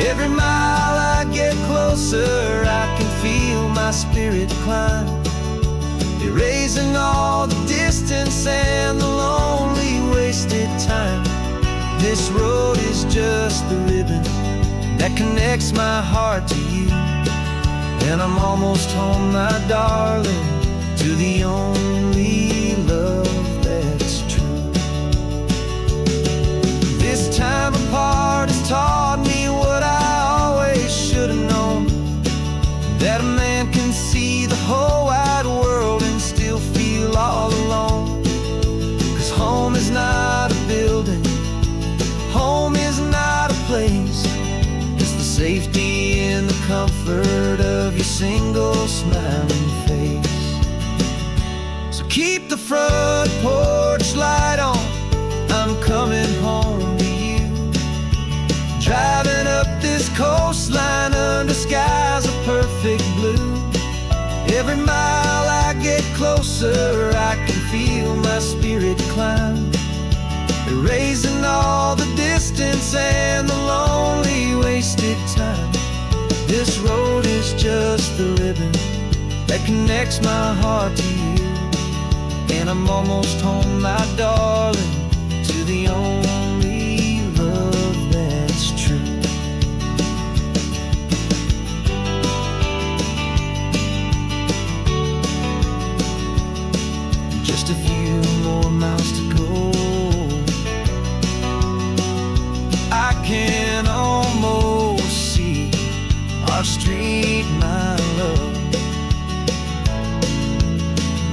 Every mile I get closer, I can feel my spirit climb, erasing all the distance and the lonely wasted time. This road is just the ribbon that connects my heart to you, and I'm almost home, my darling, to the only love that's true. This time apart has taught me what I always should have known, that a man can see the whole wide world and still feel all alone. 'Cause home is not a building, home is not a place, it's the safety and the comfort of your single smiling face. So keep the front porch light on, I'm coming home to you. Driving up this coastline under skies of perfect blue. Every mile I get closer, I can feel my spirit climb, erasing all the distance and the lonely wasted time. This road is just the ribbon that connects my heart to you, and I'm almost home, my darling, to the only love that's true. Just a few more miles to go, I can almost see our street, my love,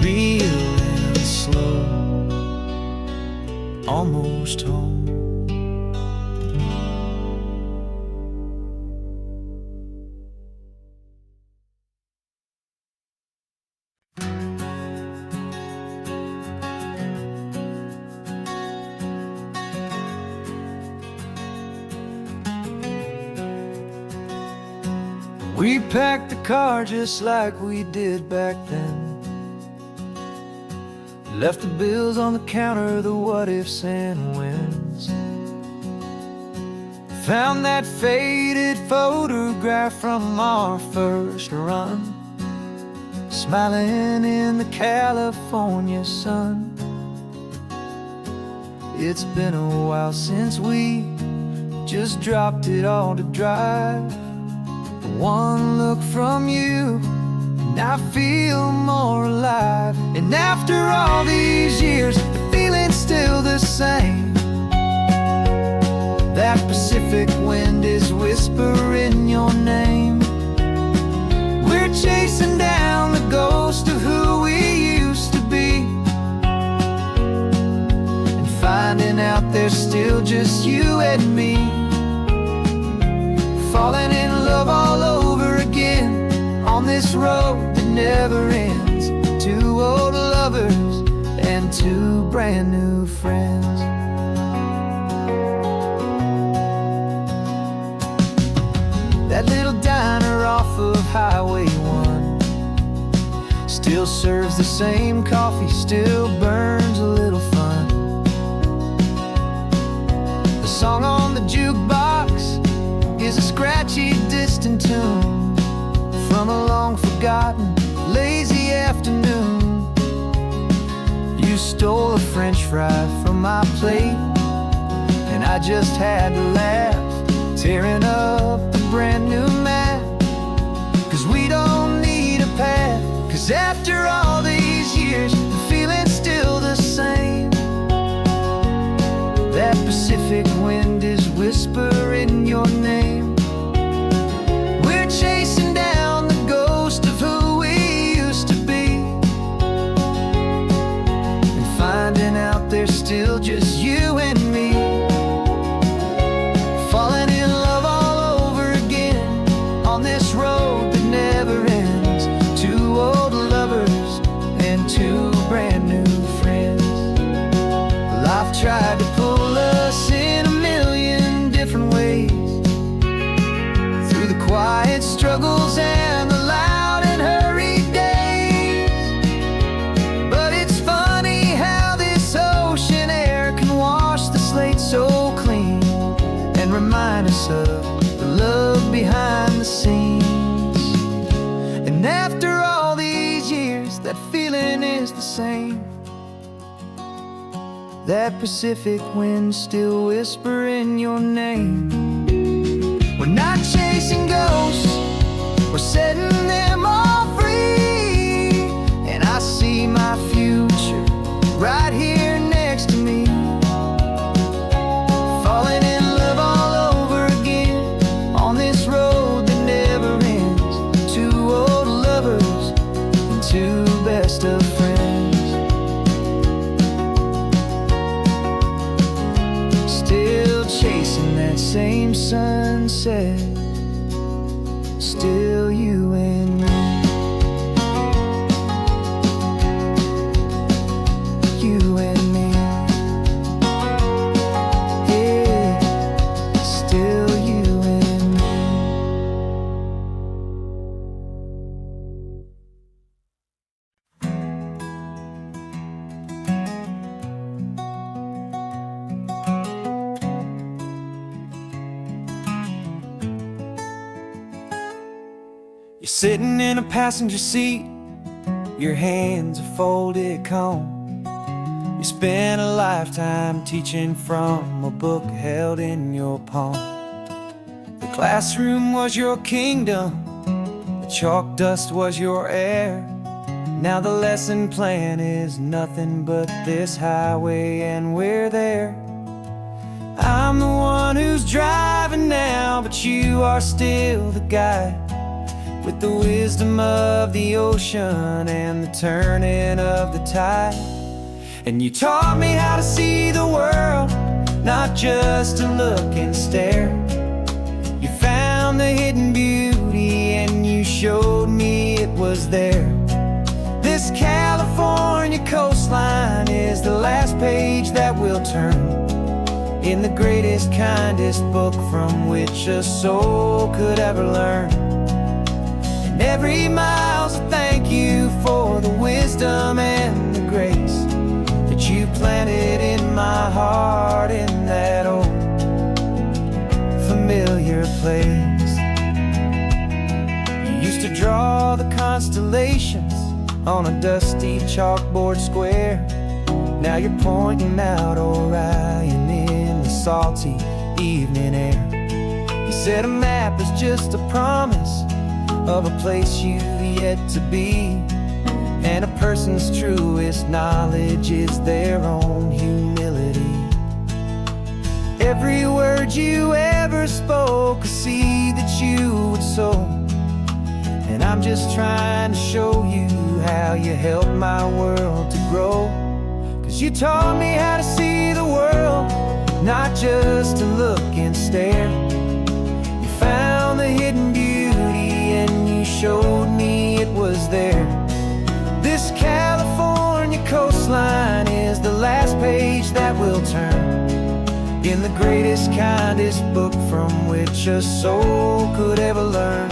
real and slow, almost home. We packed the car just like we did back then, left the bills on the counter, the what ifs and whens. Found that faded photograph from our first run, smiling in the California sun. It's been a while since we just dropped it all to drive. One look from you and I feel more alive. And after all these years, the feeling's still the same. That Pacific wind is whispering your name. We're chasing down the ghost of who we used to be, and finding out there's still just you and me. Falling in love all over again on this road that never ends. Two old lovers and two brand new friends. That little diner off of Highway 1 still serves the same coffee, still burns a little fun. The song on the jukebox is a scratchy, distant tune from a long-forgotten, lazy afternoon. You stole a French fry from my plate, and I just had to laugh, tearing up the brand new map. 'Cause we don't need a path, 'cause after all these years, the feeling's still the same. That Pacific wind is whispering your name. We're chasing down the ghost of who we used to be, and finding out there's still just you and me. Falling in love all over again on this road that never ends. Two old lovers and two brand new friends. Life tried to pull us in a million different ways, through the quiet struggles and the loud and hurried days. But it's funny how this ocean air can wash the slate so clean, and remind us of the love behind the scenes. And after all these years, that feeling is the same. That Pacific wind still whispering your name. We're not chasing ghosts, we're setting them all free. And I see my future right here next to me. Falling in love all over again on this road that never ends. Two old lovers and two best of friends. Still chasing that same sunset, still you and me. You and me. Yeah, still you and me. You're sitting in a passenger seat, your hands are folded calm. You spent a lifetime teaching from a book held in your palm. The classroom was your kingdom, the chalk dust was your air. Now the lesson plan is nothing but this highway, and we're there. I'm the one who's driving now, but you are still the guide, with the wisdom of the ocean and the turning of the tide. And you taught me how to see the world, not just to look and stare. You found the hidden beauty and you showed me it was there. This California coastline is the last page that we'll turn in the greatest, kindest book from which a soul could ever learn. Every mile's a thank you for the wisdom and the grace that you planted in my heart in that old familiar place. You used to draw the constellations on a dusty chalkboard square. Now you're pointing out Orion in the salty evening air. You said a map is just a promise of a place you've yet to be, and a person's truest knowledge is their own humility. Every word you ever spoke, a seed that you would sow. And I'm just trying to show you how you helped my world to grow. 'Cause you taught me how to see the world, not just to look and stare. You found the hidden beauty and you showed me it was there. This California coastline is the last page that we'll turn in the greatest, kindest book from which a soul could ever learn.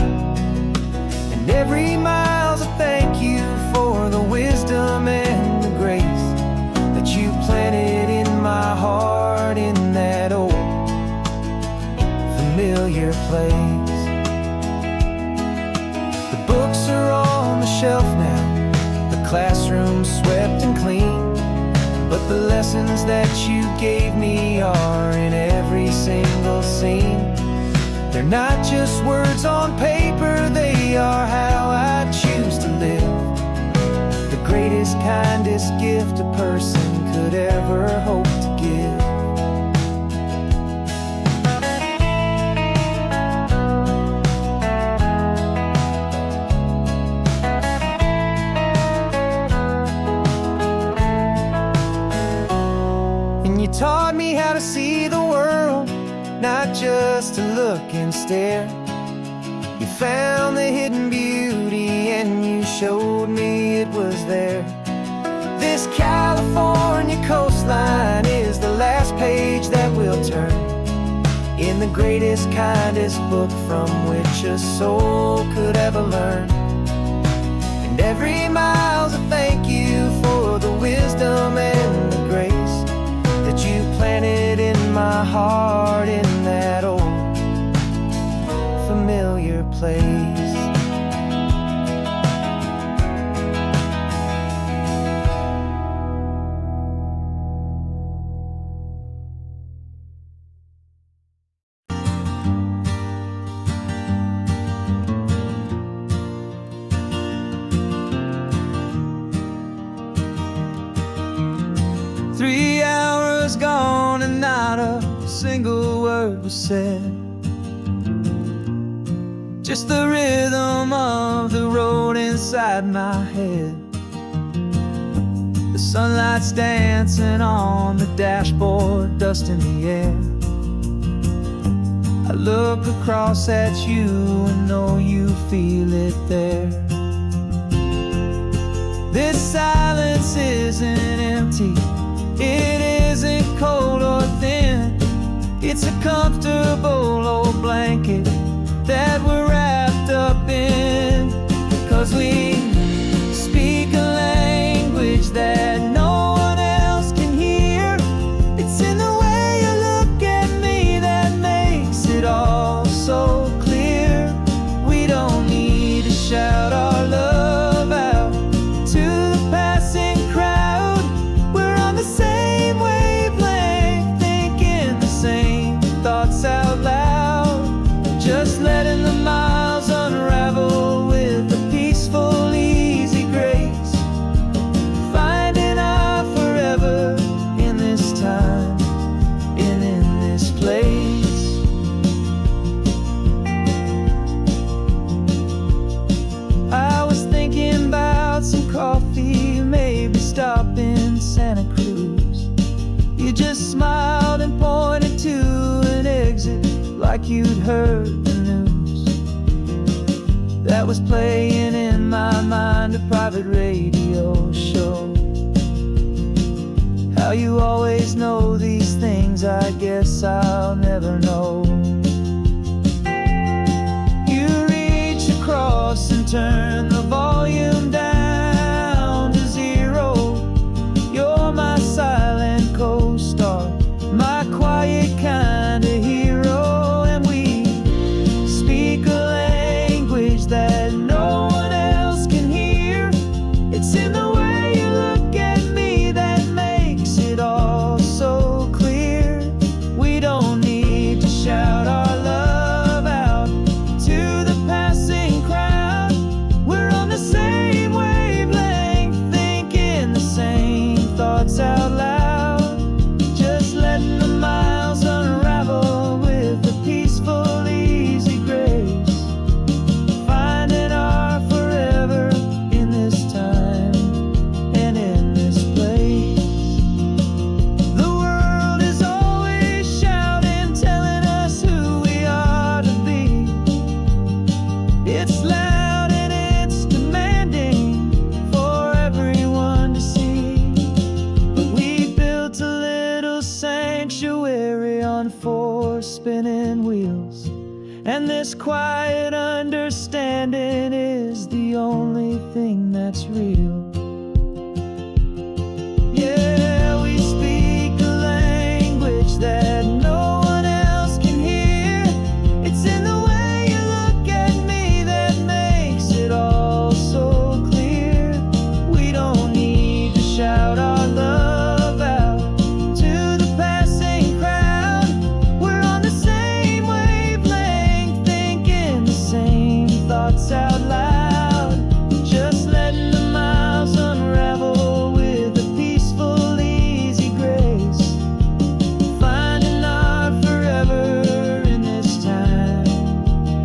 And every mile's a thank you for the wisdom and the grace that you planted in my heart in that old familiar place. The books are on the shelf now, the classroom swept and clean, but the lessons that you gave me are in every single scene. They're not just words on paper, they are how I choose to live. The greatest, kindest gift a person could ever hope to give. And you taught me how to see the world, not just to look and stare. You found the hidden beauty and you showed me it was there. This California coastline is the last page that we'll turn in the greatest, kindest book from which a soul could ever learn. And every mile's a thank you for the wisdom and the grace that you planted in my heart in that old familiar place. Three hours gone and not a single word was said. Just the rhythm of the road inside my head. The sunlight's dancing on the dashboard, dust in the air. I look across at you and know you feel it there. This silence isn't empty, it isn't cold or thin. It's a comfortable old blanket that we're wrapped up in. 'Cause we speak a language that no one else can hear. It's in the way you look at me that makes it all so clear. We don't need to shout our love out to the passing crowd. We're on the same wavelength, thinking the same thoughts out loud. Just letting the miles unravel with a peaceful, easy grace. Finding our forever in this time and in this place. I was thinking about some coffee, maybe stop in Santa Cruz. You just smiled and pointed to an exit like you'd heard the news. That was playing in my mind, a private radio show. How you always know these things, I guess I'll never know. You reach across and turn the volume down to zero. You're my silent co-star, my quiet kind of hero. And we speak a language that no one else can hear. It's in the way you look at me that makes it all so clear. We don't need to shout our love out to the passing crowd. We're on the same way. this quiet understanding is the only thing that's real. Yeah, we speak a language that no one else can hear. It's in the way you look at me that makes it all so clear. We don't need to shout our love out to the passing crowd. We're on the same wavelength, thinking the same thoughts out loud. Just letting the miles unravel with a peaceful, easy grace. Finding our forever in this time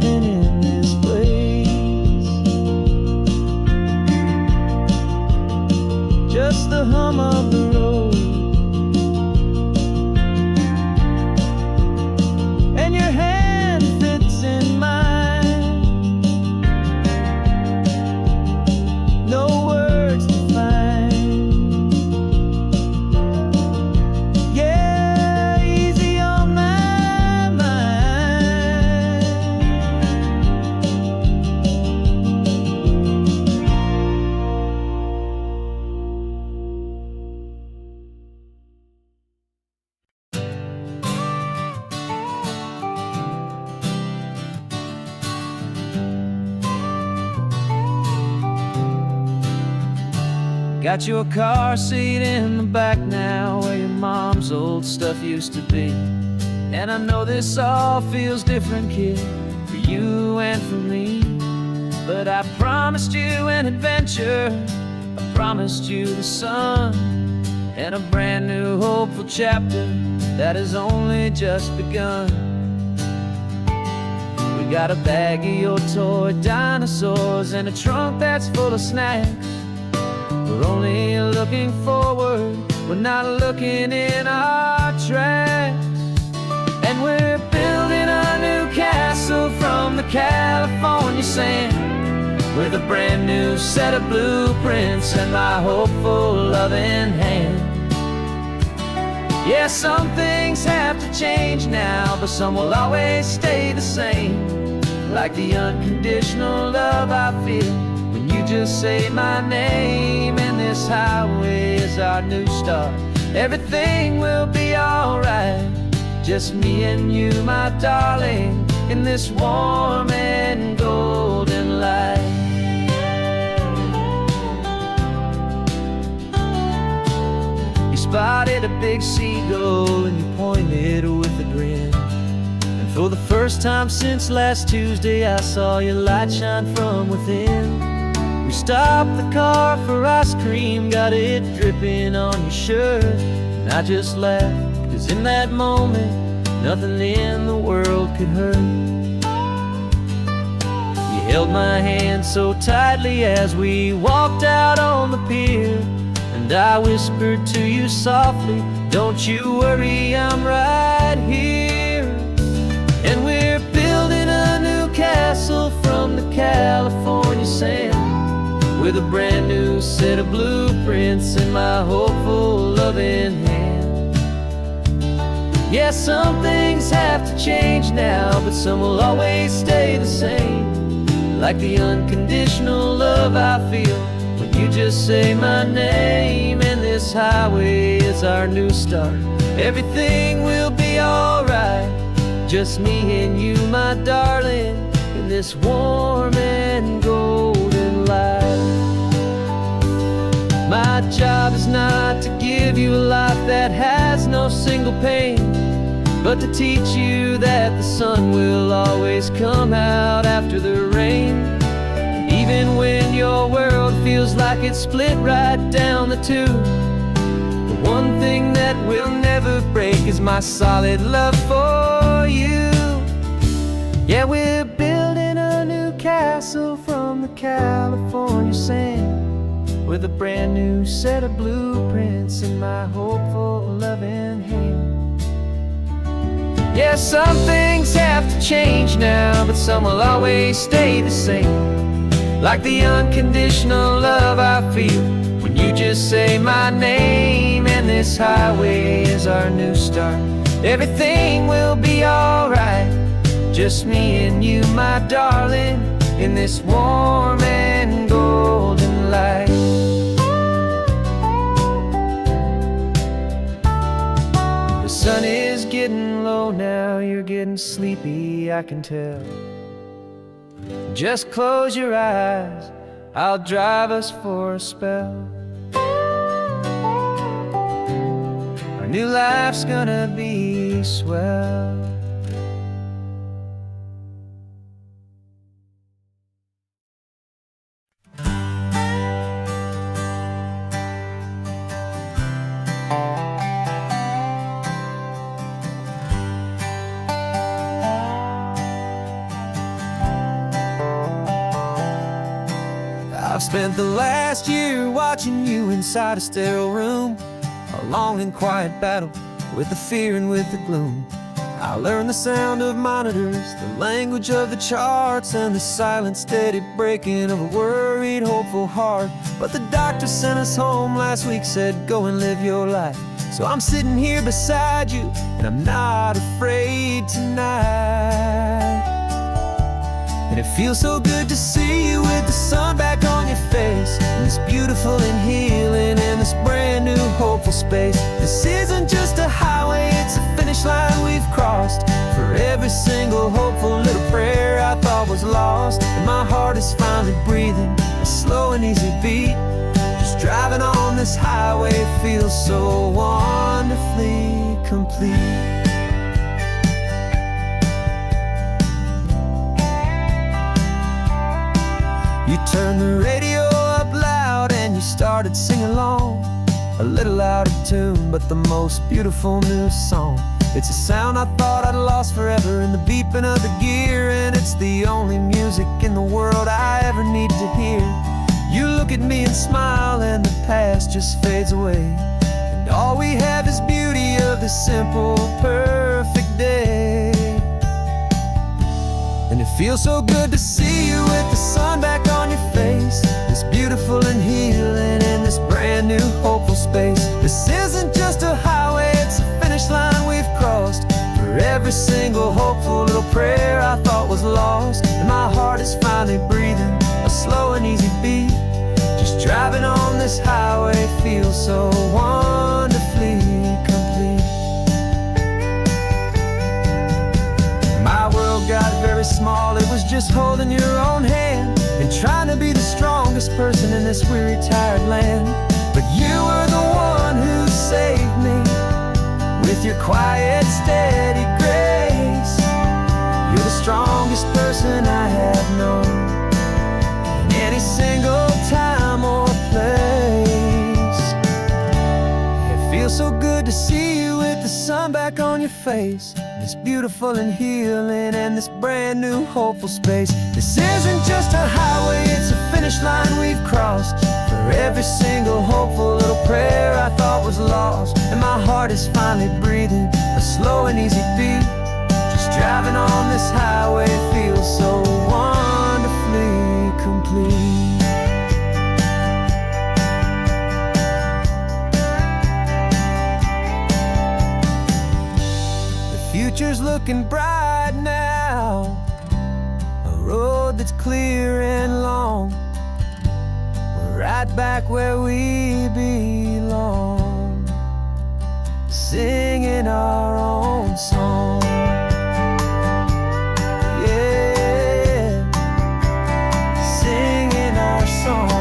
and in this place. Just the hum of the road and your hand fits in mine. No words to find. Yeah, easy on my mind. Got your car seat in the back now, where your mom's old stuff used to be. And I know this all feels different, kid, for you and for me. But I promised you an adventure, I promised you the sun, and a brand new hopeful chapter that has only just begun. We got a bag of your toy dinosaurs and a trunk that's full of snacks. We're only looking forward, we're not looking in our tracks. And we're building a new castle from the California sand, with a brand new set of blueprints and my hopeful loving hand. Yeah, some things have to change now, but some will always stay the same. Like the unconditional love I feel when you just say my name. And this highway is our new start. Everything will be alright. Just me and you, my darling, in this warm and golden light. You spotted a big seagull and you pointed with a grin. And for the first time since last Tuesday, I saw your light shine from within. We stopped the car for ice cream, got it dripping on your shirt. And I just laughed, 'cause in that moment, nothing in the world could hurt. You held my hand so tightly as we walked out on the pier, and I whispered to you softly, don't you worry, I'm right here. And we're building a new castle from the California sand, with a brand new set of blueprints in my hopeful loving hand. Yeah, some things have to change now, but some will always stay the same. Like the unconditional love I feel when you just say my name. And this highway is our new start. Everything will be alright. Just me and you, my darling, in this warm and golden light. My job is not to give you a life that has no single pain, but to teach you that the sun will always come out after the rain. Even when your world feels like it's split right down the two, the one thing that will never break is my solid love for you. Yeah, we're building a new castle from the California sand, with a brand new set of blueprints in my hopeful loving hand. Yeah, some things have to change now, but some will always stay the same. Like the unconditional love I feel when you just say my name. And this highway is our new start. Everything will be alright. Just me and you, my darling, in this warm and golden light. The sun is getting low now, you're getting sleepy, I can tell. Just close your eyes, I'll drive us for a spell. Our new life's gonna be swell. I've spent the last year watching you inside a sterile room, a long and quiet battle with the fear and with the gloom. I learned the sound of monitors, the language of the charts, and the silent steady breaking of a worried, hopeful heart. But the doctor sent us home last week, said go and live your life. So I'm sitting here beside you, and I'm not afraid tonight. And it feels so good to see you with the sun back on your face, and this beautiful and healing in this brand new hopeful space. This isn't just a highway, it's a finish line we've crossed. For every single hopeful little prayer I thought was lost, and my heart is finally breathing a slow and easy beat. Just driving on this highway feels so wonderfully complete. You turned the radio up loud and you started singing along, a little out of tune, but the most beautiful new song. It's a sound I thought I'd lost forever in the beeping of the gear, and it's the only music in the world I ever need to hear. You look at me and smile, and the past just fades away, and all we have is beauty of this simple, perfect day. And it feels so good to see you with the sun back on your face, this beautiful and healing in this brand new hopeful space. This isn't just a highway, it's a finish line we've crossed. For every single hopeful little prayer I thought was lost, and my heart is finally breathing a slow and easy beat. Just driving on this highway feels so wonderfully complete. My world got very small, it was just holding your own hand and trying to be the strongest person in this weary, tired land. But you were the one who saved me with your quiet, steady grace. You're the strongest person I have known in any single time or place. It feels so good to see you with the sun back on your face, this beautiful and healing and this brand new hopeful space. This isn't just a highway, it's a finish line we've crossed. For every single hopeful little prayer I thought was lost, and my heart is finally breathing a slow and easy beat. Just driving on this highway feels so wonderfully complete. Future's looking bright now, a road that's clear and long. We're right back where we belong, singing our own song. Yeah, singing our song.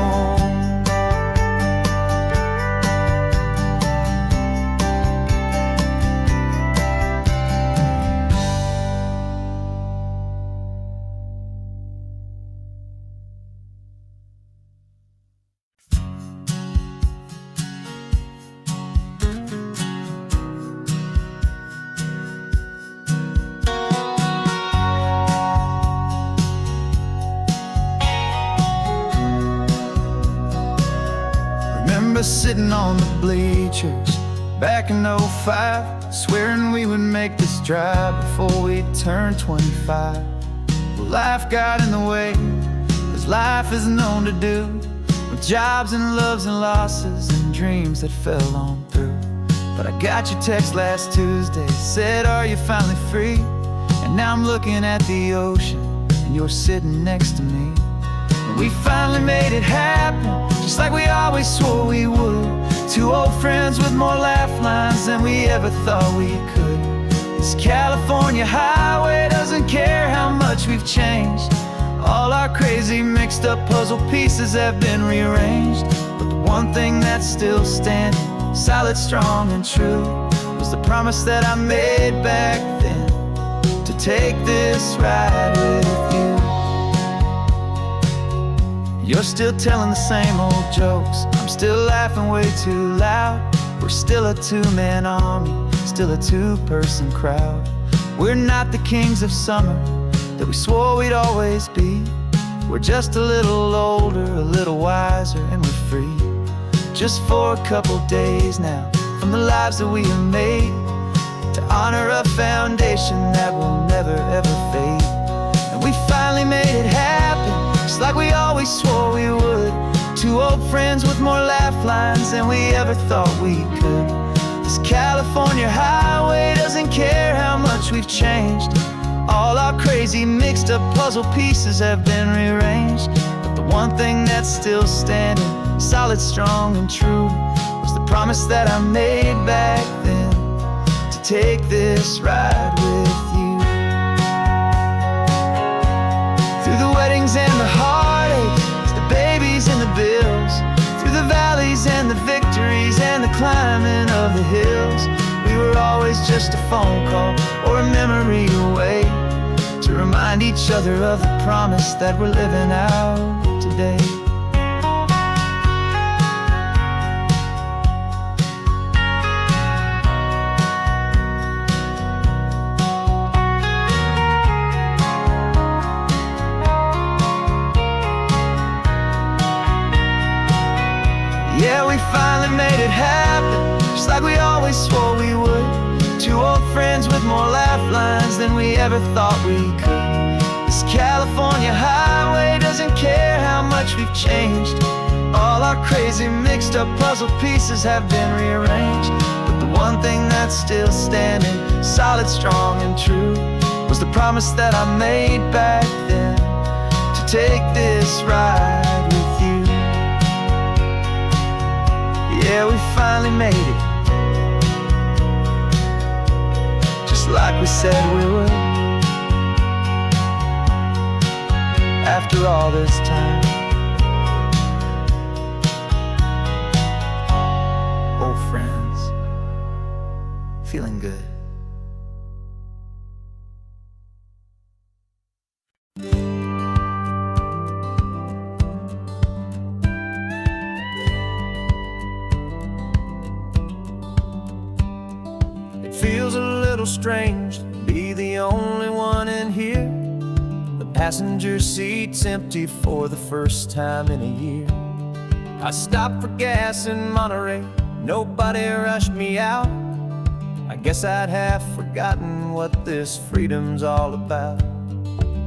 Sitting on the bleachers back in '05, swearing we would make this drive before we turned 25. Well, life got in the way, as life is known to do, with jobs and loves and losses and dreams that fell on through. But I got your text last Tuesday, said, are you finally free? And Now I'm looking at the ocean, and you're sitting next to me. And we finally made it happen, just like we always swore we would. Two old friends with more laugh lines than we ever thought we could. This California highway doesn't care how much we've changed. All our crazy mixed up puzzle pieces have been rearranged. But the one thing that's still standing, solid, strong, and true, was the promise that I made back then, to take this ride with you. You're still telling the same old jokes, I'm still laughing way too loud. We're still a two-man army, still a two-person crowd. We're not the kings of summer that we swore we'd always be. We're just a little older, a little wiser, and we're free. Just for a couple days now, from the lives that we have made, to honor a foundation that will never ever fade. And we finally made it happen, just like we always swore we would. Two old friends with more laugh lines than we ever thought we could. This California highway doesn't care how much we've changed. All our crazy mixed up puzzle pieces have been rearranged. But the one thing that's still standing, solid, strong, and true, was the promise that I made back then, to take this ride with you. Through the weddings and the heartaches, the babies and the bills, through the valleys and the victories and the climbing of the hills, we were always just a phone call or a memory away, to remind each other of the promise that we're living out today. Yeah, we finally made it happen, just like we always swore we would. Two old friends with more laugh lines than we ever thought we could. This California highway doesn't care how much we've changed. All our crazy mixed up puzzle pieces have been rearranged. But the one thing that's still standing, solid, strong, and true, was the promise that I made back then, to take this ride with you. Yeah, we finally made it, just like we said we would. After all this time, old friends, feeling good. Feels a little strange to be the only one in here. The passenger seat's empty for the first time in a year. I stopped for gas in Monterey, nobody rushed me out. I guess I'd have forgotten what this freedom's all about.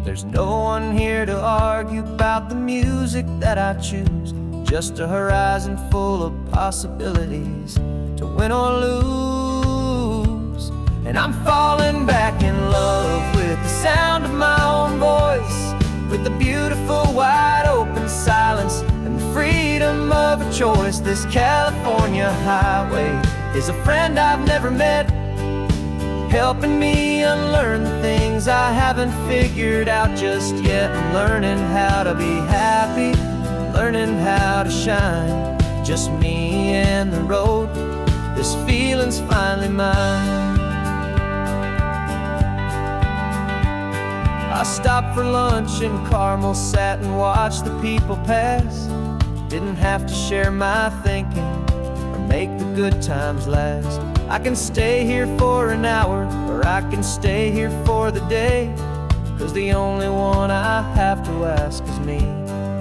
There's no one here to argue about the music that I choose, just a horizon full of possibilities to win or lose. And I'm falling back in love with the sound of my own voice, with the beautiful wide open silence and the freedom of a choice. This California highway is a friend I've never met, helping me unlearn the things I haven't figured out just yet. I'm learning how to be happy, learning how to shine, just me and the road. This feeling's finally mine. I stopped for lunch in Carmel, sat and watched the people pass. Didn't have to share my thinking or make the good times last. I can stay here for an hour, or I can stay here for the day, 'cause the only one I have to ask is me.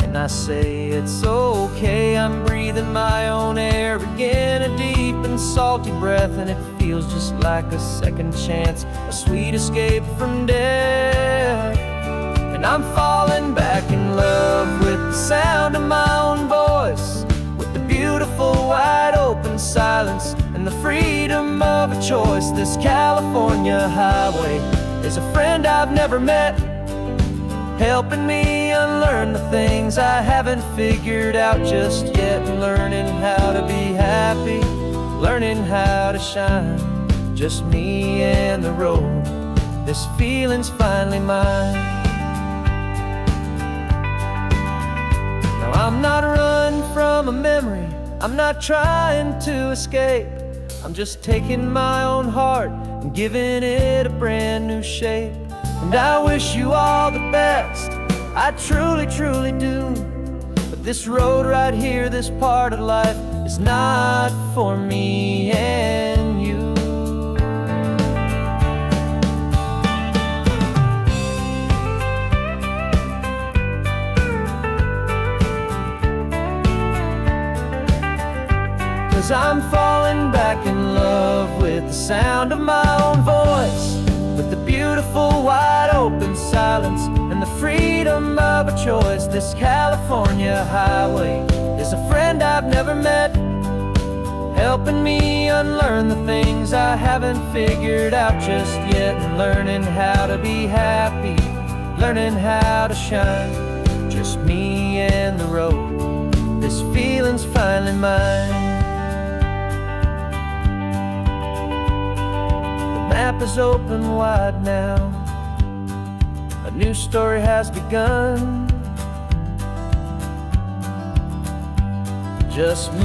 And I say it's okay, I'm breathing my own air again, a deep and salty breath, and it feels just like a second chance, a sweet escape from death. And I'm falling back in love with the sound of my own voice, with the beautiful wide open silence and the freedom of a choice. This California highway is a friend I've never met, helping me unlearn the things I haven't figured out just yet. Learning how to be happy, learning how to shine, just me and the road, this feeling's finally mine. Now I'm not running from a memory, I'm not trying to escape, I'm just taking my own heart and giving it a brand new shape. And I wish you all the best, I truly, truly do. But this road right here, this part of life, is not for me and you. Cause I'm falling back in love with the sound of my own voice, with the beautiful wide open silence and the freedom of a choice. This California highway is a friend I've never met, helping me unlearn the things I haven't figured out just yet. And learning how to be happy, learning how to shine, just me and the road, this feeling's finally mine. The map is open wide now, a new story has begun, just me.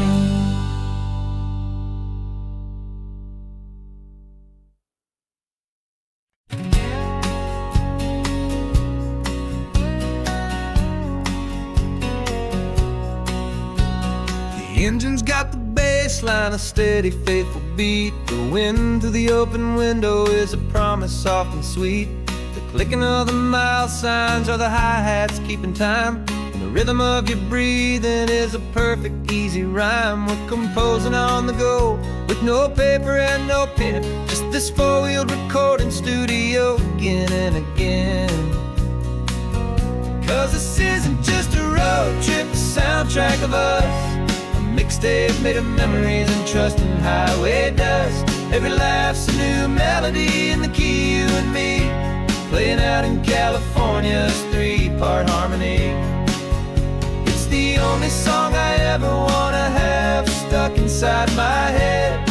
The engine's got the bass line, a steady, faithful beat. The wind through the open window is a promise soft and sweet. The clicking of the mile signs are the hi-hats keeping time, and the rhythm of your breathing is a perfect, easy rhyme. We're composing on the go, with no paper and no pen, just this four-wheeled recording studio again and again. Cause this isn't just a road trip, the soundtrack of us, mixtape made of memories and trust in highway dust. Every laugh's a new melody in the key, you and me, playing out in California's three-part harmony. It's the only song I ever wanna have stuck inside my head,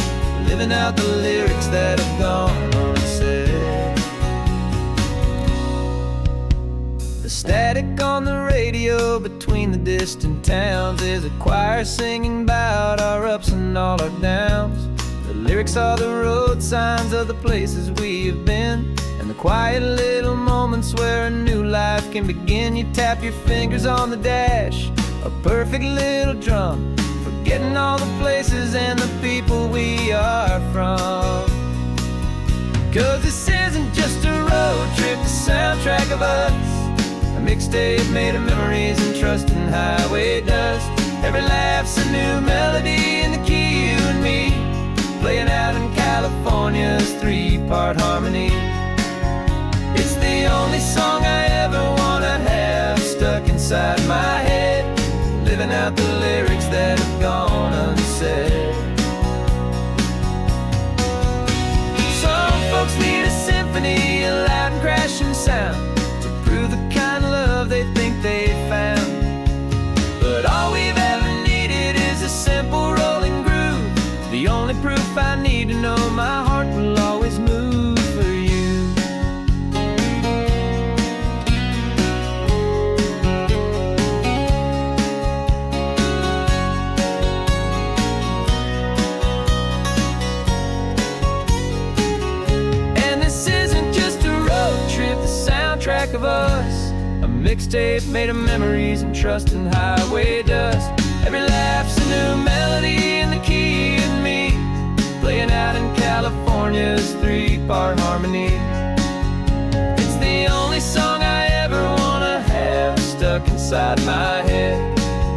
living out the lyrics that have gone unsaid. The static on the radio between the distant towns is a choir singing about our ups and all our downs. The lyrics are the road signs of the places we have been, and the quiet little moments where a new life can begin. You tap your fingers on the dash, a perfect little drum, forgetting all the places and the people we are from. Cause this isn't just a road trip, the soundtrack of us, a mixtape made of memories and trust in highway dust. Every laugh's a new melody in the key, you and me, playing out in California's three-part harmony. It's the only song I ever wanna have stuck inside my head, living out the lyrics that have gone unsaid. Some folks need a symphony, a loud and crashing sound, the kind of love they think they found. But all we've ever needed is a simple rolling groove, the only proof I need to know my heart will always move for you. And this isn't just a road trip, the soundtrack of us, a mixtape made of memories and trust in highway dust. Every laugh's a new melody in the key, you and me, playing out in California's three-part harmony. It's the only song I ever wanna have stuck inside my head,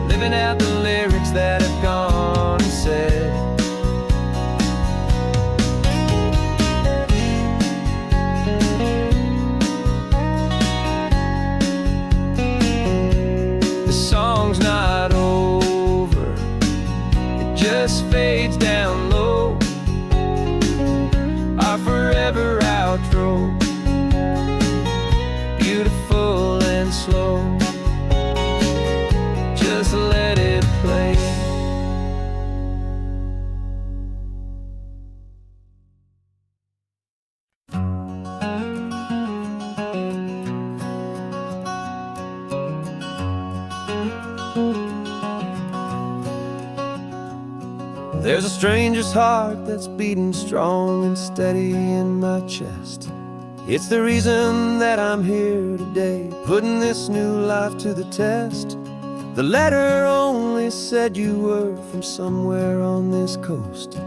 living out the lyrics that have gone unsaid. Song's not over, it just fades down low, our forever outro. There's a stranger's heart that's beating strong and steady in my chest. It's the reason that I'm here today, putting this new life to the test. The letter only said you were from somewhere on this coast,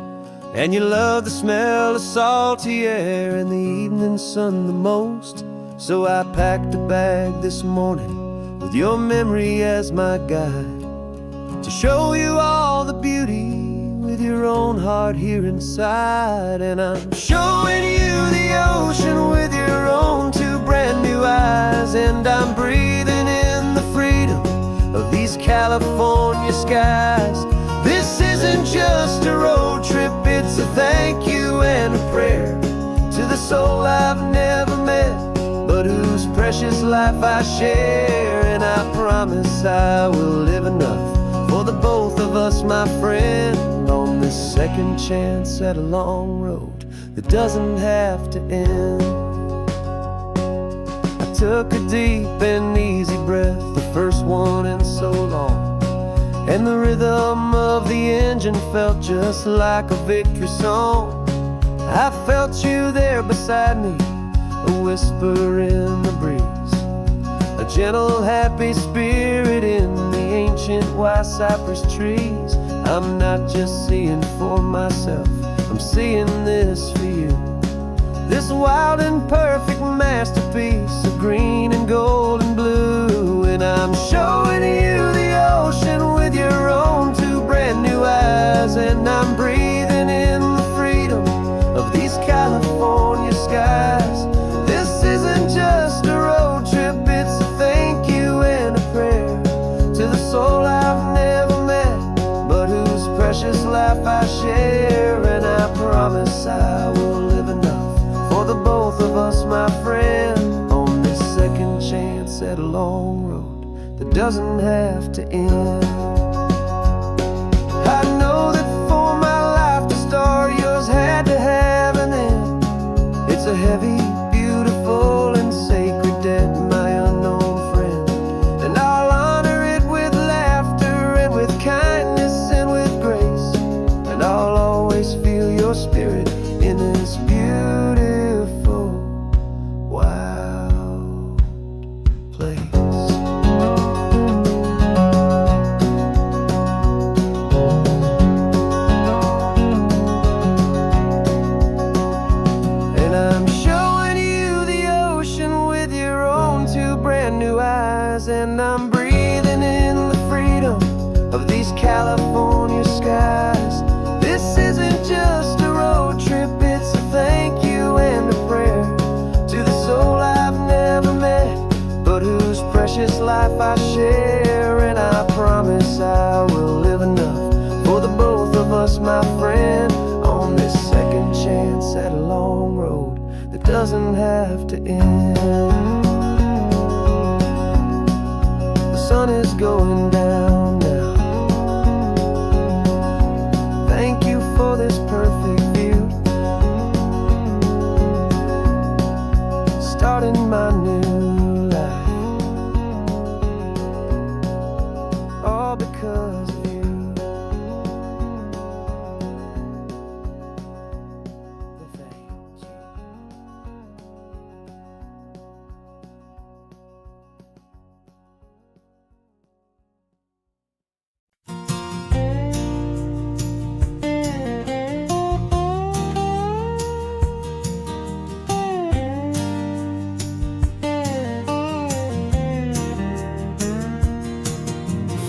and you love the smell of salty air and the evening sun the most. So I packed a bag this morning with your memory as my guide, to show you all the beauty with your own heart here inside. And I'm showing you the ocean with your own two brand new eyes, and I'm breathing in the freedom of these California skies. This isn't just a road trip, it's a thank you and a prayer to the soul I've never met, but whose precious life I share. And I promise I will live enough for the both of us, my friend, on this second chance at a long road that doesn't have to end. I took a deep and easy breath, the first one in so long, and the rhythm of the engine felt just like a victory song. I felt you there beside me, a whisper in the breeze, a gentle happy spirit in the ancient white cypress trees. I'm not just seeing for myself, I'm seeing this for you, this wild and perfect masterpiece of green and gold and blue. And I'm showing you the ocean with your own two brand new eyes, and I'm breathing in the freedom of these California skies. This isn't just a road trip, it's a thank you and a prayer to the soul I've never met, but whose precious life I share. And I promise I will live enough for the both of us, my friend, on this second chance at a long road that doesn't have to end. I know that for my life to start, yours had to have an end. It's a heavy, beautiful, and sacred debt, my unknown friend, and I'll honor it with laughter and with kindness and with grace, and I'll always feel your spirit in this beautiful, wild place. And I'm showing you the ocean with your own two brand new eyes, and I'm breathing in the freedom of these California skies. This isn't just a road trip, it's a thank you and a prayer to the soul I've never met, but whose precious life I share. And I promise I will live enough for the both of us, my friend, on this second chance at a long road that doesn't have to end. The sun is going down now. Thank you for this perfect view, starting my new life, all because of you. Thank you.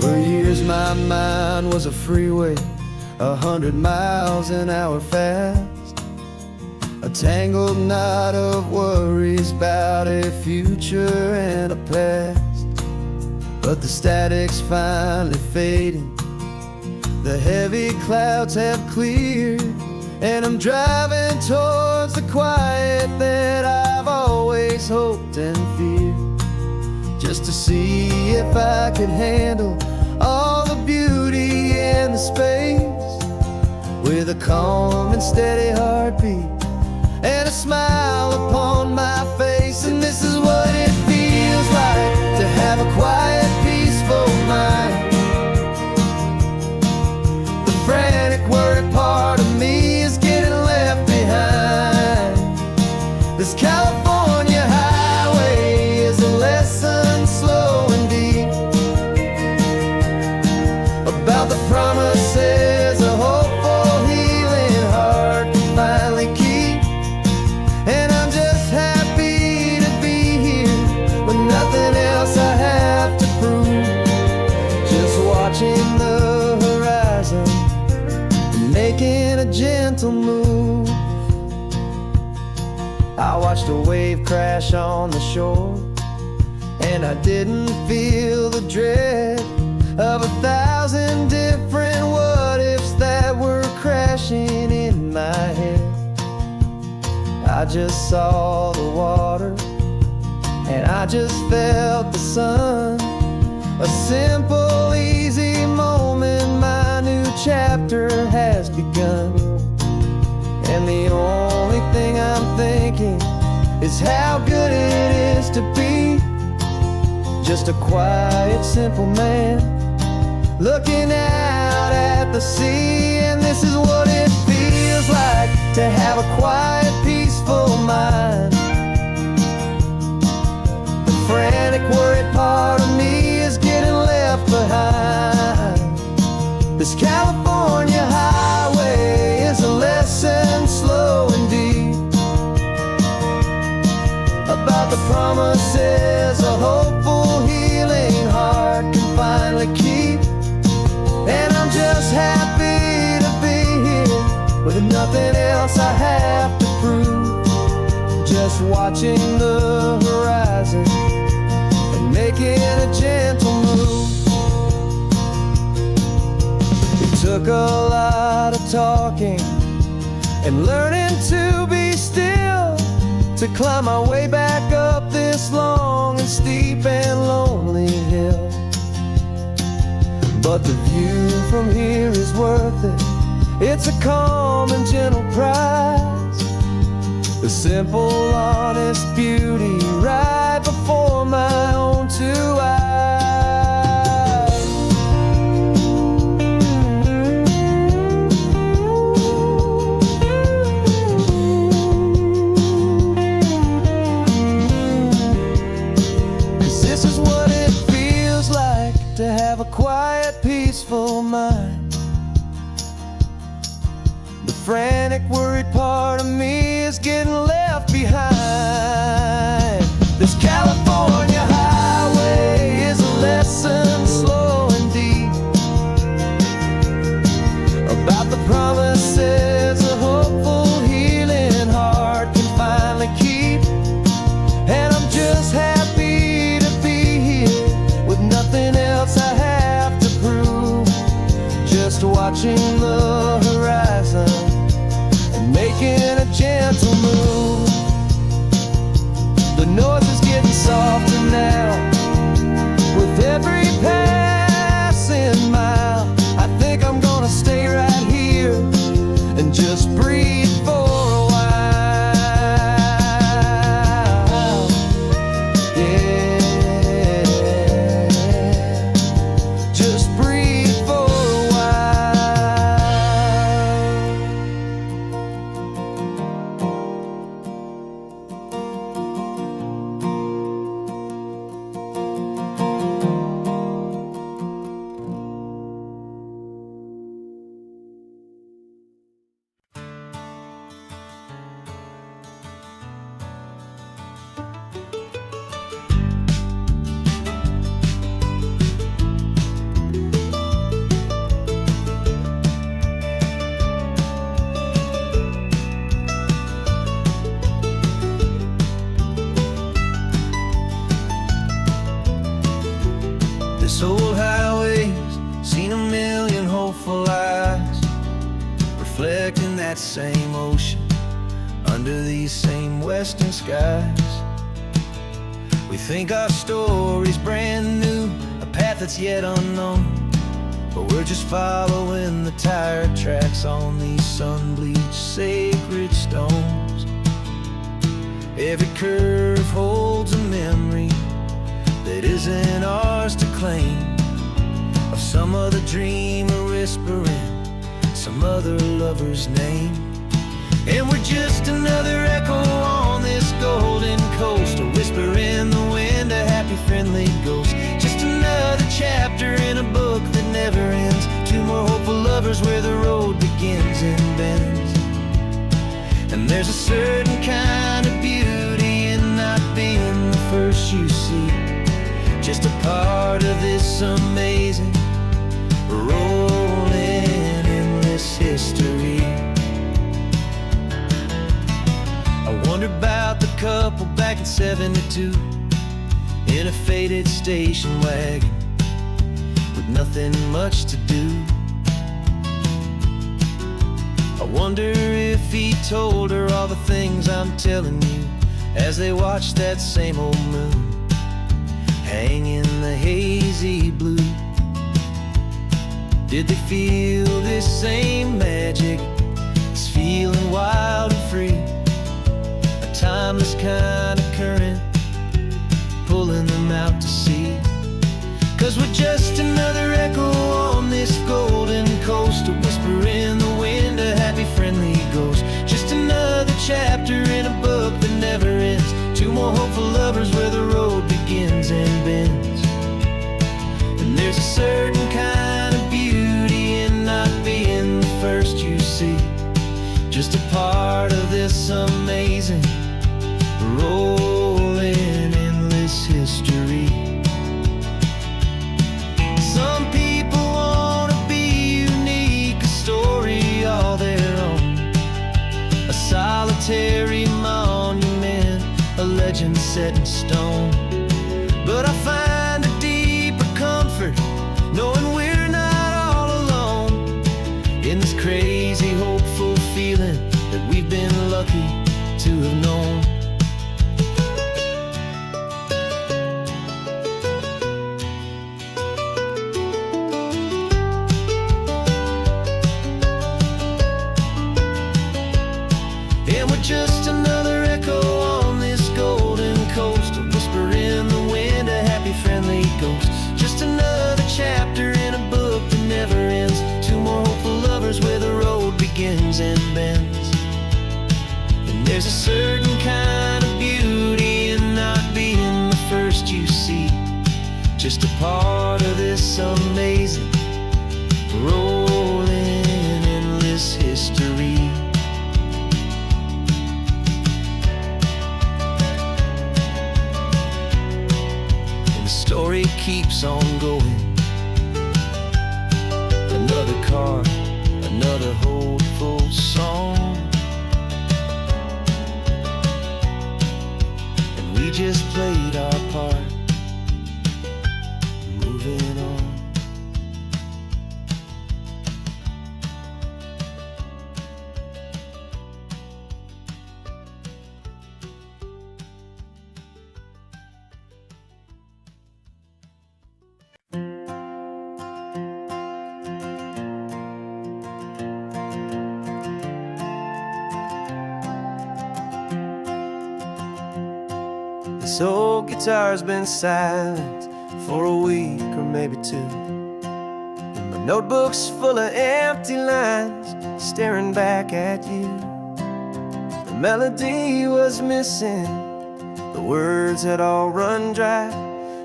For years my mind was a freeway, 100 miles an hour fast, a tangled knot of worries about a future and a past. But the static's finally fading, the heavy clouds have cleared, and I'm driving towards the quiet that I've always hoped and feared, just to see if I could handle all the beauty and the space, with a calm and steady heartbeat and a smile upon my face. And this is what it feels like to have a quiet, peaceful mind. The frantic world This California highway is a lesson slow and deep about the promises a hopeful, healing heart can finally keep. And I'm just happy to be here with nothing else I have to prove. Just watching the horizon and making a gentle move. I watched a wave crash on the shore, and I didn't feel the dread of 1,000 different what-ifs that were crashing in my head. I just saw the water, and I just felt the sun. A simple, easy moment, my new chapter has begun. And the only thing I'm thinking is how good it is to be just a quiet, simple man looking out at the sea. And this is what it feels like to have a quiet, peaceful mind. The frantic, worried part of me is getting left behind. This California highway is a lesson slow and deep about the promises a hopeful, healing heart can finally keep. And I'm just happy to be here with nothing else I have to prove. Just watching the horizon and making a gentle move. It took a lot of talking and learning to be still to climb my way back up this long and steep and lonely hill. But the view from here is worth it. It's a calm and gentle prize, the simple, honest beauty right before my own two eyes. To have a quiet, peaceful mind. The frantic, worried part of me is getting left behind. This California highway is a lesson slow and deep about the promises a hopeful, healing heart can finally keep. And I'm just happy to be here with nothing else I have to prove. Just watching the horizon and making a gentle move. The noise is getting softer now with every passing mile. I think I'm gonna stay right here and just breathe for a while. Yeah. This old highway's seen a million hopeful eyes, reflecting that same ocean under these same western skies. We think our story's brand new, a path that's yet unknown, but we're just following the tire tracks on these sun-bleached sacred stones. Every curve holds a memory that isn't ours to claim, of some other dreamer whispering some other lover's name. And we're just another echo on this golden coast, a whisper in the wind, a happy friendly ghost. Just another chapter in a book that never ends. Two more hopeful lovers where the road begins and bends. And there's a certain kind of beauty in not being the first you see, just a part of this amazing rolling endless history. I wonder about the couple back in '72 in a faded station wagon with nothing much to do. I wonder if he told her all the things I'm telling you as they watched that same old moon hang in the hazy blue. Did they feel this same magic, this feeling wild and free, a timeless kind of current pulling them out to sea? 'Cause we're just another echo on this golden coast, a whisper in the wind, a happy friendly ghost. Just another chapter in a book that never ends. Two more hopeful lovers where the road begins and bends. And there's a certain kind of beauty in not being the first you see, just a part of this amazing rolling endless history. Some people want to be unique, a story all their own, a solitary monument, a legend set in stone. But I find a deeper comfort knowing we're not all alone in this crazy, hopeful feeling that we've been lucky to have known. And we're just another echo on this golden coast, a whisper in the wind, a happy friendly ghost. Just another chapter in a book that never ends. Two more hopeful lovers where the road begins and bends. And there's a certain kind of beauty in not being the first you see, just a part of this amazing rolling endless history. Story keeps on going. Another car, another hopeful song, and we just played our part, moving on. This old guitar's been silent for a week or maybe two, and my notebook's full of empty lines staring back at you. The melody was missing, the words had all run dry,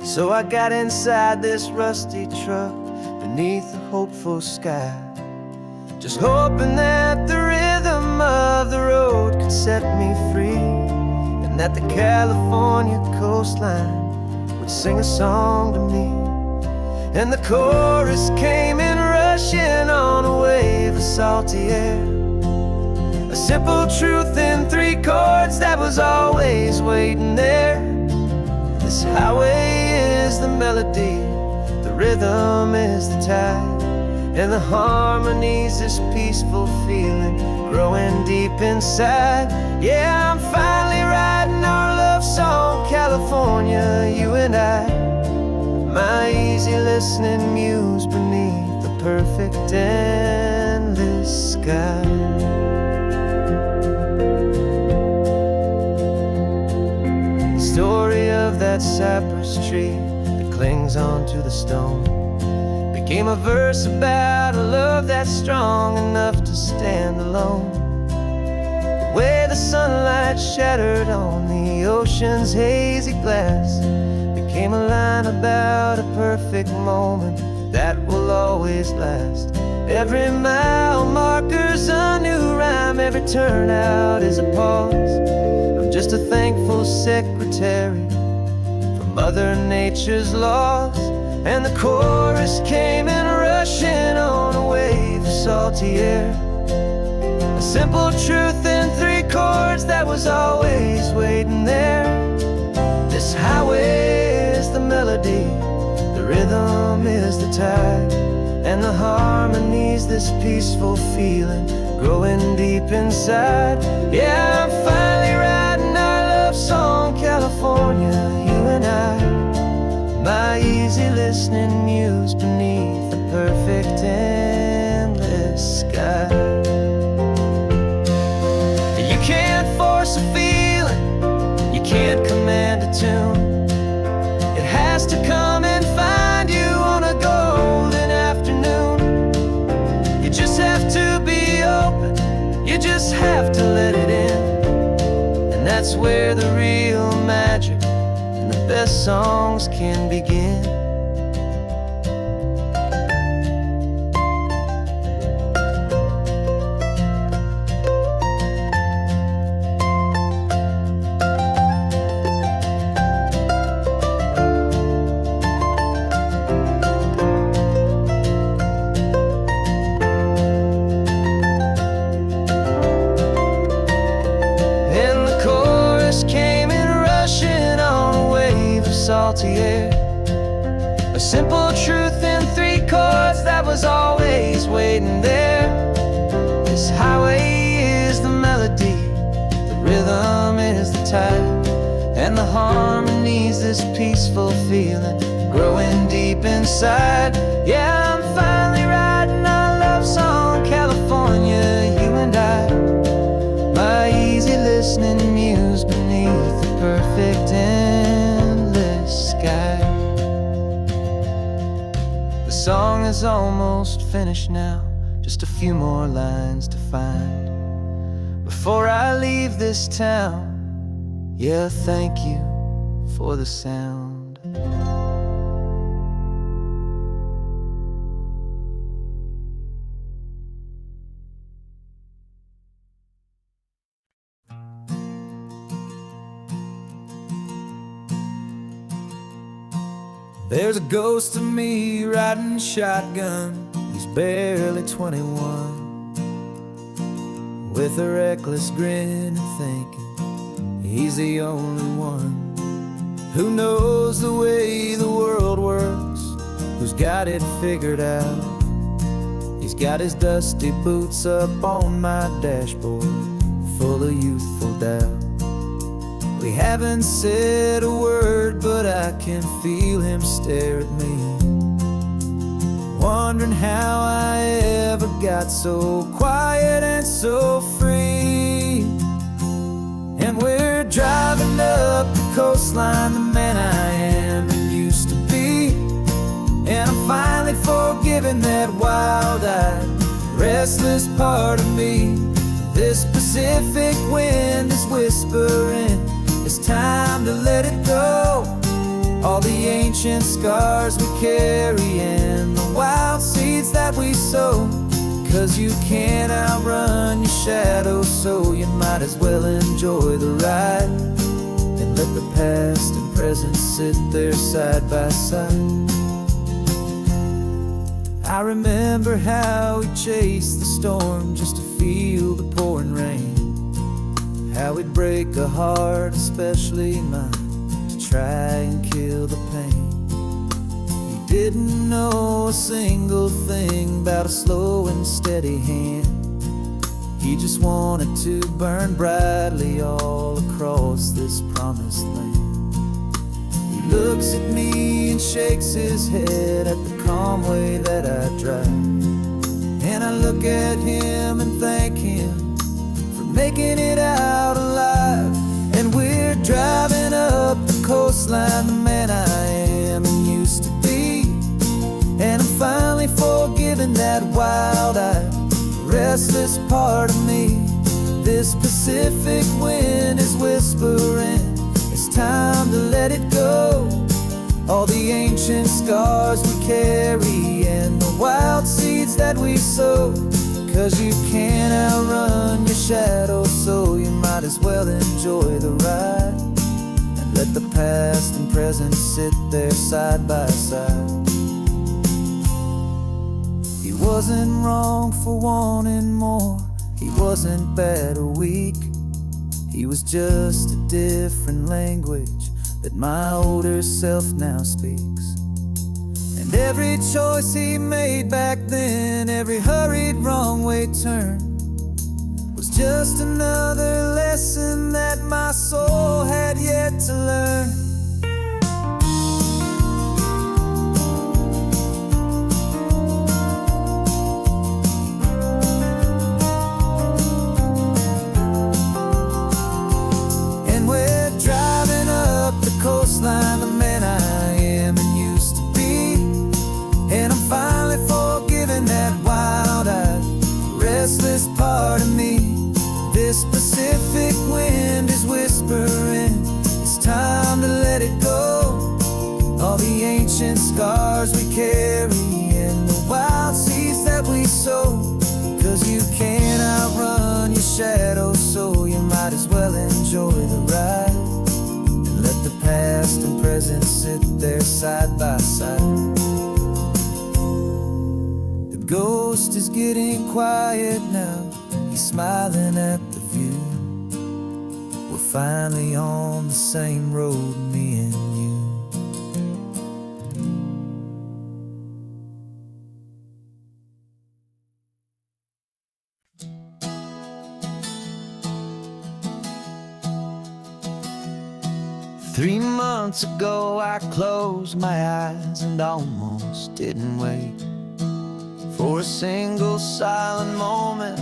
so I got inside this rusty truck beneath the hopeful sky, just hoping that the rhythm of the road could set me free, and that the California coastline would sing a song to me. And the chorus came in rushing on a wave of salty air, a simple truth in three chords that was always waiting there. This highway is the melody, the rhythm is the tide, and the harmony's this peaceful feeling growing deep inside. Yeah, I'm finally writing our love song, California, you and I, my easy listening muse beneath the perfect endless sky. The story of that cypress tree that clings onto the stone became a verse about a love that's strong enough to stand alone. where the sunlight shattered on the ocean's hazy glass became a line about a perfect moment that will always last. Every mile marker's a new rhyme, every turnout is a pause. I'm just a thankful secretary for Mother Nature's laws. And the chorus came in rushing on a wave of salty air, a simple truth in 3 chords that was always waiting there. This highway is the melody, the rhythm is the tide, and the harmony's this peaceful feeling growing deep inside. Yeah, I'm finally writing our love song, California, you and I, my easy listening muse beneath the perfect endless sky. You can't force a feeling, you can't command a tune. It has to come and find you on a golden afternoon. You just have to be open, you just have to let it in. And that's where the real magic and the best songs can begin. Salty air, a simple truth in 3 chords that was always waiting there. This highway is the melody, the rhythm is the tide, and the harmony's this peaceful feeling growing deep inside. Yeah, I'm finally writing our love song, California, you and I, my easy listening muse beneath the perfect endless sky. The song is almost finished now, just a few more lines to find before I leave this town. Yeah, thank you for the sound. There's a ghost of me riding shotgun. He's barely 21, with a reckless grin and thinking he's the only one who knows the way the world works, who's got it figured out. He's got his dusty boots up on my dashboard, full of youthful doubt. We haven't said a word, but I can feel him stare at me, wondering how I ever got so quiet and so free. And we're driving up the coastline, the man I am and used to be, and I'm finally forgiving that wild-eyed, restless part of me. This Pacific wind is whispering, it's time to let it go. All the ancient scars we carry and the wild seeds that we sow. 'Cause you can't outrun your shadow, so you might as well enjoy the ride and let the past and present sit there side by side. I remember how we chased the storm just to feel the pouring rain, how we'd break a heart, especially mine, to try and kill the pain. He didn't know a single thing about a slow and steady hand. He just wanted to burn brightly all across this promised land. He looks at me and shakes his head at the calm way that I drive, and I look at him and thank him making it out alive. And we're driving up the coastline, the man I am and used to be, and I'm finally forgiving that wild-eyed, restless part of me. This Pacific wind is whispering, it's time to let it go. All the ancient scars we carry and the wild seeds that we sow. 'Cause you can't outrun your shadow, so you might as well enjoy the ride. And let the past and present sit there side by side. He wasn't wrong for wanting more, he wasn't bad or weak. He was just a different language that my older self now speaks. And every choice he made back then, every hurried wrong way turn, was just another lesson that my soul had yet to learn. Coastline, the man I am and used to be. And I'm finally forgiving that wild-eyed, restless part of me. This Pacific wind is whispering, it's time to let it go. All the ancient scars we carry and the wild seeds that we sow. 'Cause you can't outrun your shadow, so you might as well enjoy the ride. Let the past and present sit there side by side. The ghost is getting quiet now, he's smiling at the view. We're finally on the same road, me and you. Three months ago I closed my eyes and almost didn't wait for a single silent moment.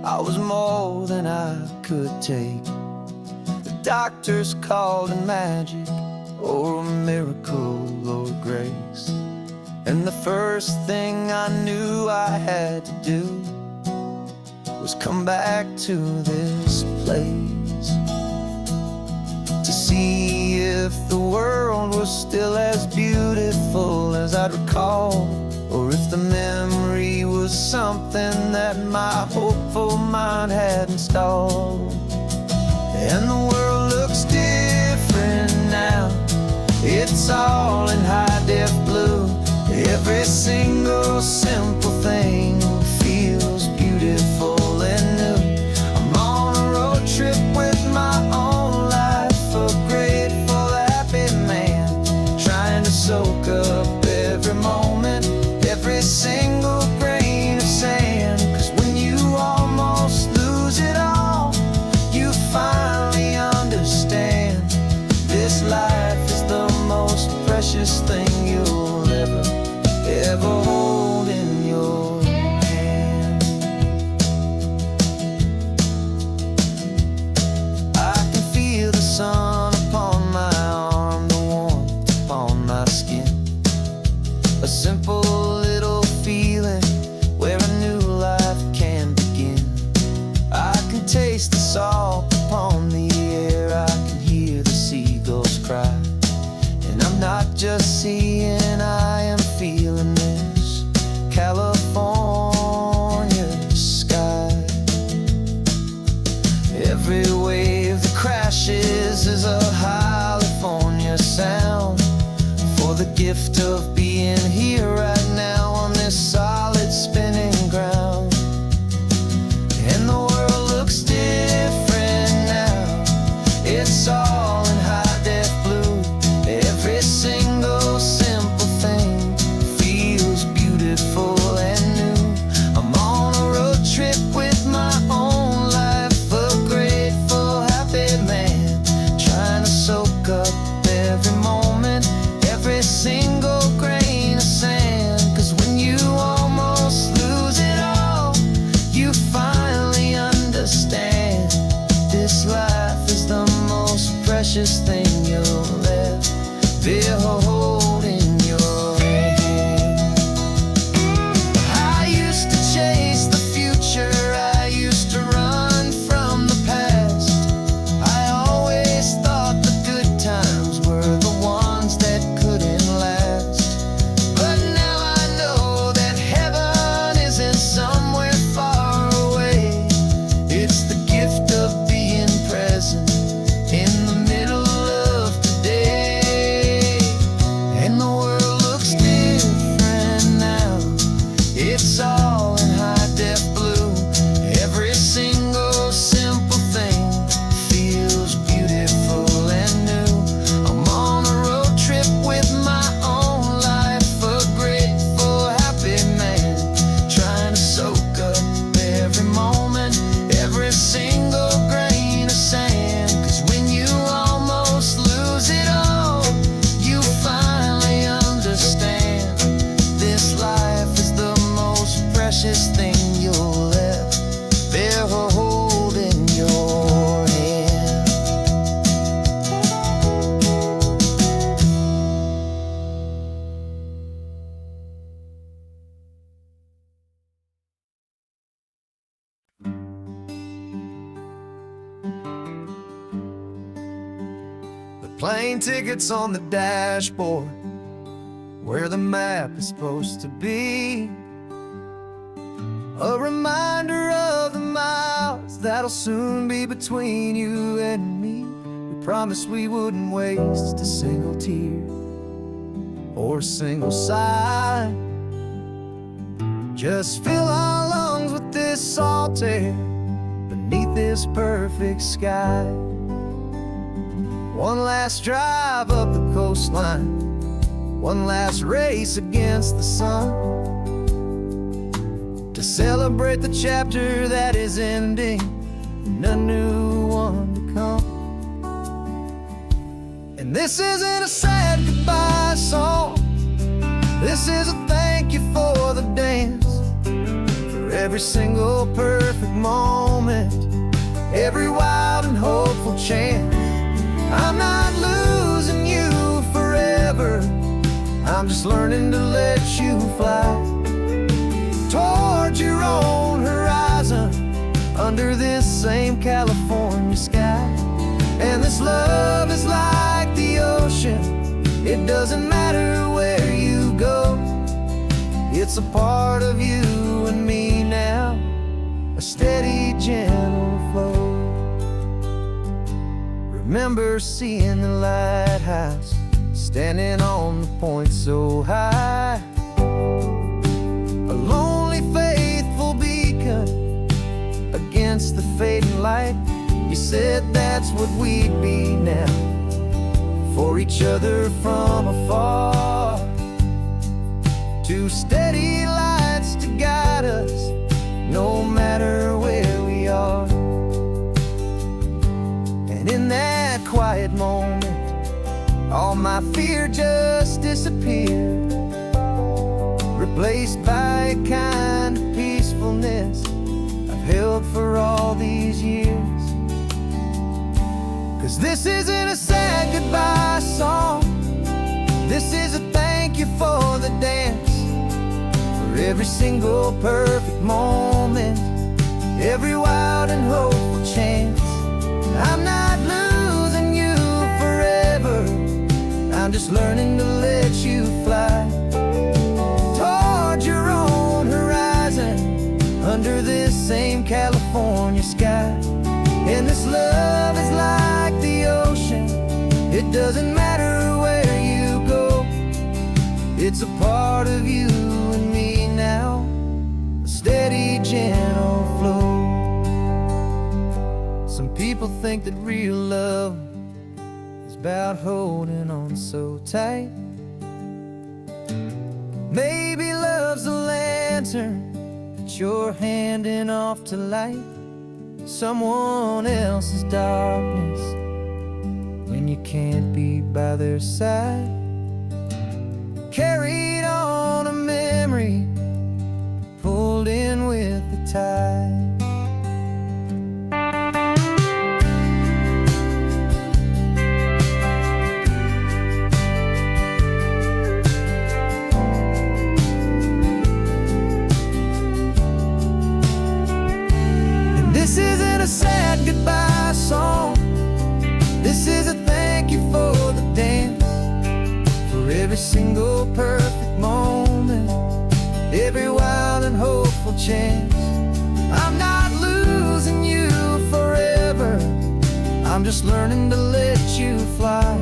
I was more than I could take. The doctors called it magic, or a miracle, or grace. And the first thing I knew I had to do was come back to this place, to see if the world was still as beautiful as I'd recall, or if the memory was something that my hopeful mind had installed. And the world looks different now, it's all in high-def blue. Every single simple thing feels beautiful and new. I'm on a road trip with my own life, a grateful, happy man, trying to soak up every moment, every single grain of sand. 'Cause when you almost lose it all, you finally understand this life is the most precious thing you'll ever hold in your hand. I can feel the sun upon my arm, the warmth upon my skin, a simple little feeling where a new life can begin. I can taste the salt upon the air, I can hear the seagulls cry. And I'm not just seeing, I am feeling this California sky. Every wave that crashes is a California sound, for the gift of being here right now on this solid spinning ground. And the world looks different now, it's all in high-def blue. Every single simple thing feels beautiful and new. I'm on a road trip with my own life, a grateful, happy man, trying to soak up every moment, every single grain of sand. 'Cause when you almost lose it all, you finally understand this life is the most precious thing you'll ever hold in your hand. I used to chase the future, I used to run from plane tickets on the dashboard, where the map is supposed to be. A reminder of the miles that'll soon be between you and me. We promised we wouldn't waste a single tear or a single sigh. Just fill our lungs with this salt air beneath this perfect sky. One last drive up the coastline, one last race against the sun, to celebrate the chapter that is ending and a new one to come. And this isn't a sad goodbye song, this is a thank you for the dance, for every single perfect moment, every wild and hopeful chance. I'm not losing you forever, I'm just learning to let you fly towards your own horizon, under this same California sky. And this love is like the ocean, it doesn't matter where you go, it's a part of you and me now, a steady, gentle flow. Remember seeing the lighthouse, standing on the point so high, a lonely, faithful beacon against the fading light. You said that's what we'd be now, for each other from afar. Two steady lights to guide us, no matter where we are. And in that quiet moment, all my fear just disappeared, replaced by a kind of peacefulness I've held for all these years. 'Cause this isn't a sad goodbye song, this is a thank you for the dance, for every single perfect moment, every wild and hopeful chance. I'm not losing you forever, I'm just learning to let you fly towards your own horizon, under this same California sky. And this love is like the ocean, it doesn't matter where you go, it's a part of you and me now, a steady, gentle flow. Some people think that real love is about holding on so tight. Maybe love's a lantern that you're handing off to light someone else's darkness when you can't be by their side. Carried on a memory, pulled in with the tide. This isn't a sad goodbye song, this is a thank you for the dance, for every single perfect moment, every wild and hopeful chance. I'm not losing you forever, I'm just learning to let you fly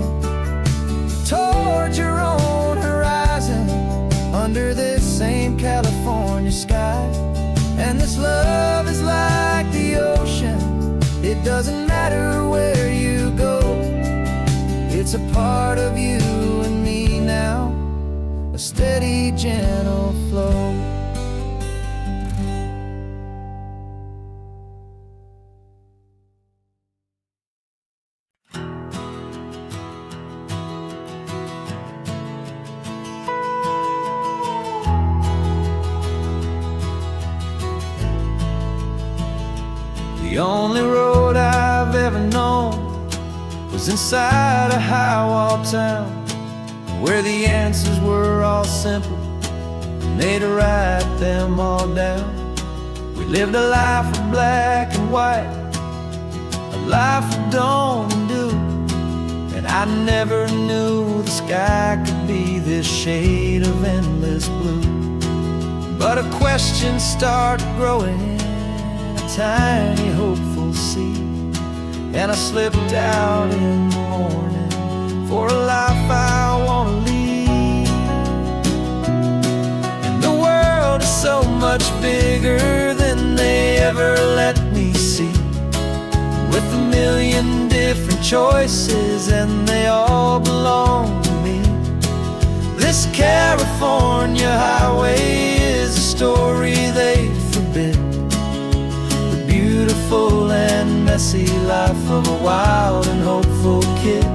towards your own horizon, under this same California sky. And this love is like the ocean, it doesn't matter where you go, it's a part of you and me now, a steady, gentle flow. The only road I've ever known was inside a high-wall town, where the answers were all simple and they'd write them all down. We lived a life of black and white, a life of don't and do, And I never knew the sky could be this shade of endless blue. But a question started growing, a tiny hopeful seed, and I slipped out in the morning for a life I want to lead. And the world is so much bigger than they ever let me see, with a million different choices and they all belong to me. This California highway is a story they forbid, the beautiful and messy life of a wild and hopeful kid.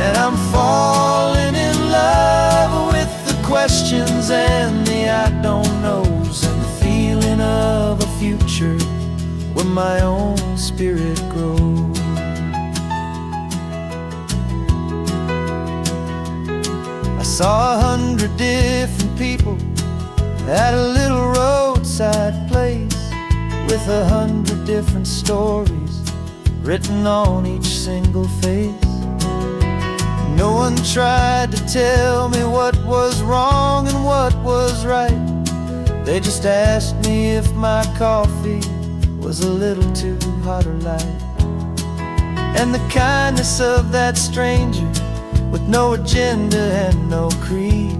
And I'm falling in love with the questions and the I don't knows, and the feeling of a future where my own spirit grows. I saw 100 different people at a little roadside place, with 100 different stories written on each single face. No one tried to tell me what was wrong and what was right. They just asked me if my coffee was a little too hot or light. And the kindness of that stranger, with no agenda and no creed,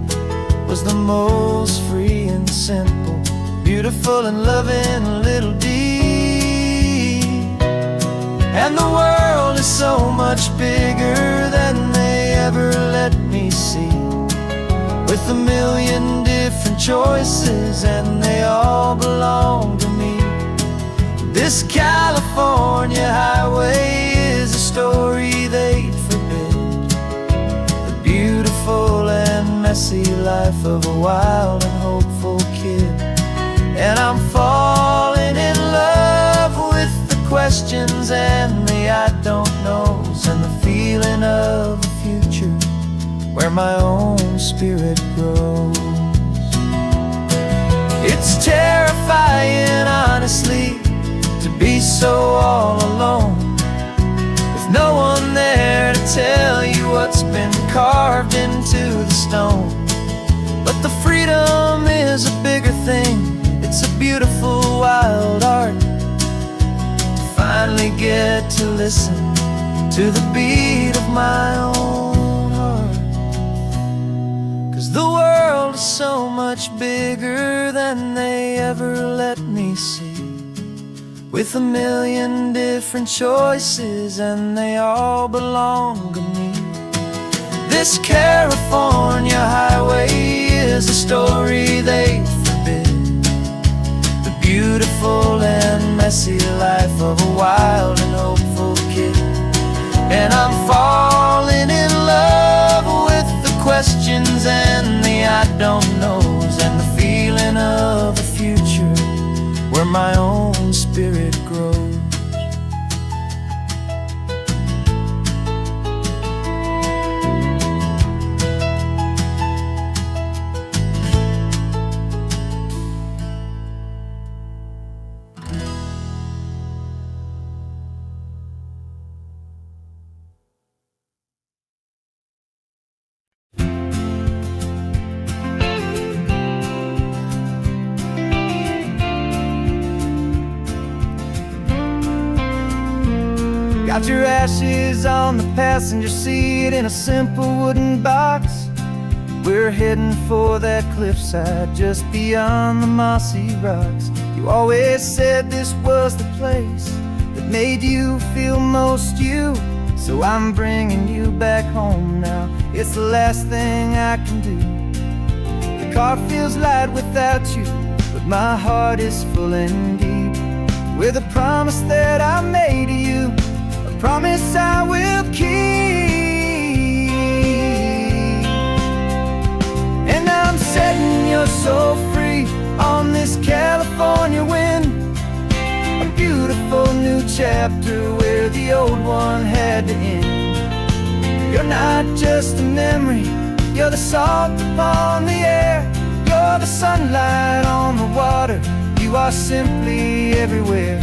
was the most free and simple, beautiful and loving little deed. And the world is so much bigger than they ever let me see, with a million different choices and they all belong to me. This California highway is a story they'd forbid, the beautiful and messy life of a wild and hopeful kid. And I'm falling in love with the questions and the I don't knows, and the feeling of a future where my own spirit grows. It's terrifying, honestly, to be so all alone, with no one there to tell you what's been carved into the stone. But the freedom is a bigger thing, it's a beautiful wild art, to finally get to listen to the beat of my own heart. 'Cause the world is so much bigger than they ever let me see, with a million different choices and they all belong to me. This California highway is a story they forbid, the beautiful and messy life of a wild and hopeful kid. And I'm falling in love with the questions and the I don't knows, and the feeling of a future where my own spirit grows. Got your ashes on the passenger seat in a simple wooden box. We're heading for that cliffside just beyond the mossy rocks. You always said this was the place that made you feel most you, so I'm bringing you back home now. It's the last thing I can do. The car feels light without you, but my heart is full and deep with a promise that I made to you, promise I will keep. And I'm setting your soul free on this California wind, a beautiful new chapter where the old one had to end. You're not just a memory, you're the salt upon the air, you're the sunlight on the water, you are simply everywhere.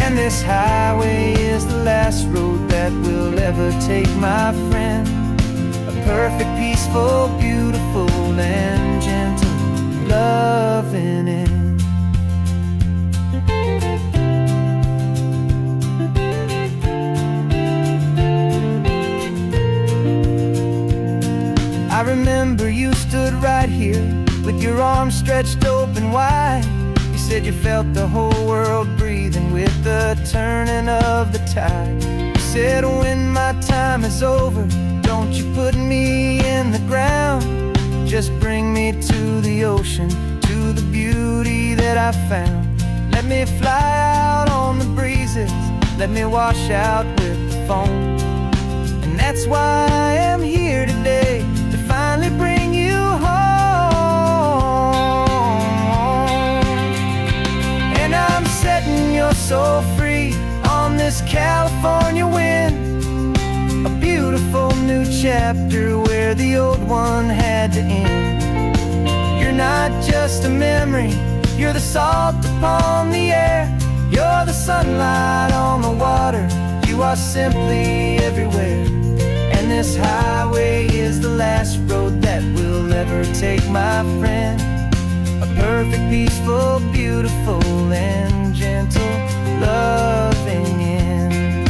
And this highway is the last road that will ever take my friend. A perfect, peaceful, beautiful, and gentle loving end. I remember you stood right here with your arms stretched open wide. You said you felt the whole world breathing with the turning of the tide. You said, when my time is over, don't you put me in the ground. Just bring me to the ocean, to the beauty that I found. Let me fly out on the breezes, let me wash out with the foam. And that's why I am here today, to finally bring you home. And I'm setting your soul free on this California wind. A beautiful new chapter where the old one had to end. You're not just a memory, you're the salt upon the air. You're the sunlight on the water, you are simply everywhere. And this highway is the last road that will ever take my friend. A perfect, peaceful, beautiful, and gentle loving end.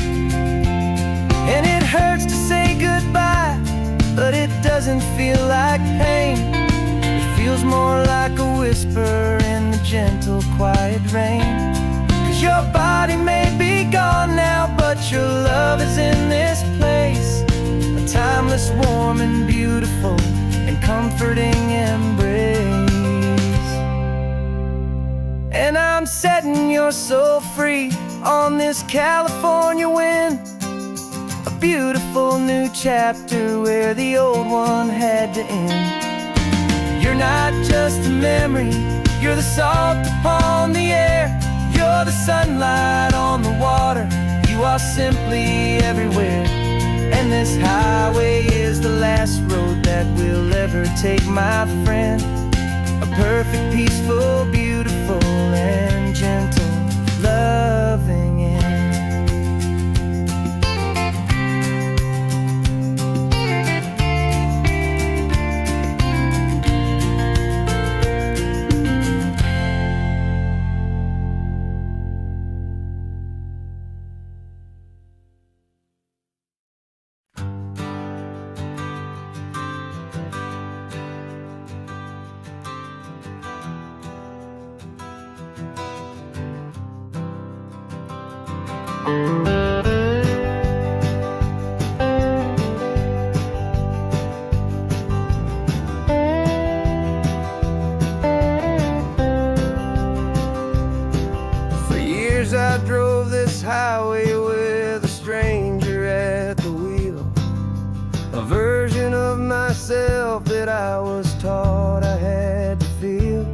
And it hurts to say goodbye, but it doesn't feel like pain. It feels more like a whisper in the gentle, quiet rain. 'Cause your body may be gone now, but your love is in this place. A timeless, warm, and beautiful, and comforting embrace. And I'm setting your soul free on this California wind. A beautiful new chapter where the old one had to end. You're not just a memory, you're the salt upon the air. You're the sunlight on the water, you are simply everywhere. And this highway is the last road that will ever take my friend. A perfect, peaceful, beautiful, and gentle loving end. For years I drove this highway with a stranger at the wheel, a version of myself that I was taught I had to feel.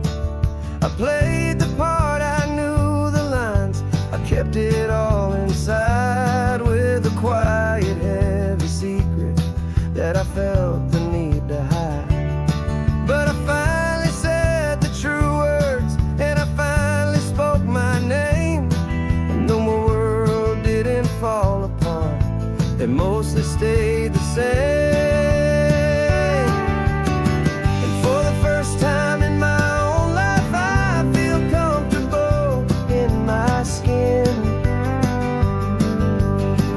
I played the part, I knew the lines, I kept it all inside with a quiet, heavy secret that I felt the need to hide. But I finally said the true words, and I finally spoke my name. And though my world didn't fall apart, it mostly stayed the same. And for the first time in my own life, I feel comfortable in my skin.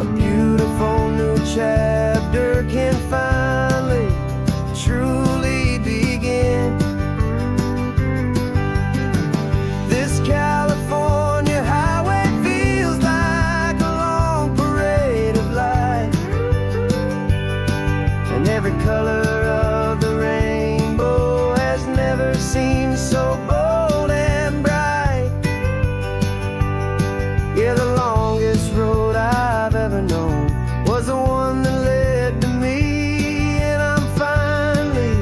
A beautiful new chapter can finally truly begin. This California highway feels like a long parade of light, and every color of the rainbow has never seemed so bold and bright. Yeah, the longest road I've ever known was the one that led to me. And I'm finally,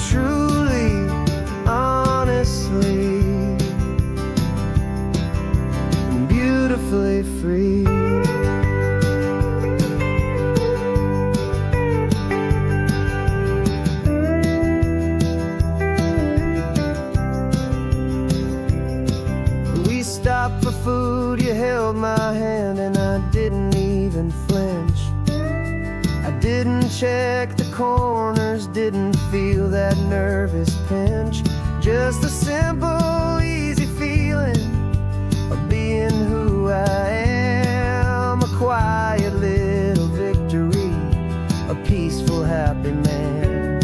truly, honestly, and beautifully free. We stopped for food, you held held my hand and I didn't even flinch. I didn't check the corners, didn't feel that nervous pinch. Just a simple, easy feeling of being who I am. A quiet little victory, a peaceful, happy man.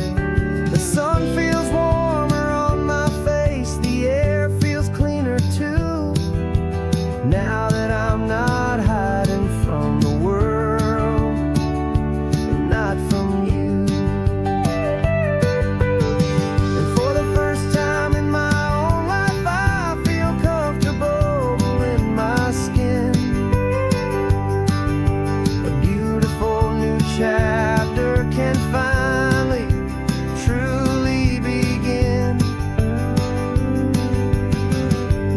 The sun feels warmer on my face, the air feels cleaner too. Now that I'm not hiding from the world, and not from you. And for the first time in my own life, I feel comfortable in my skin. A beautiful new chapter can finally, truly begin.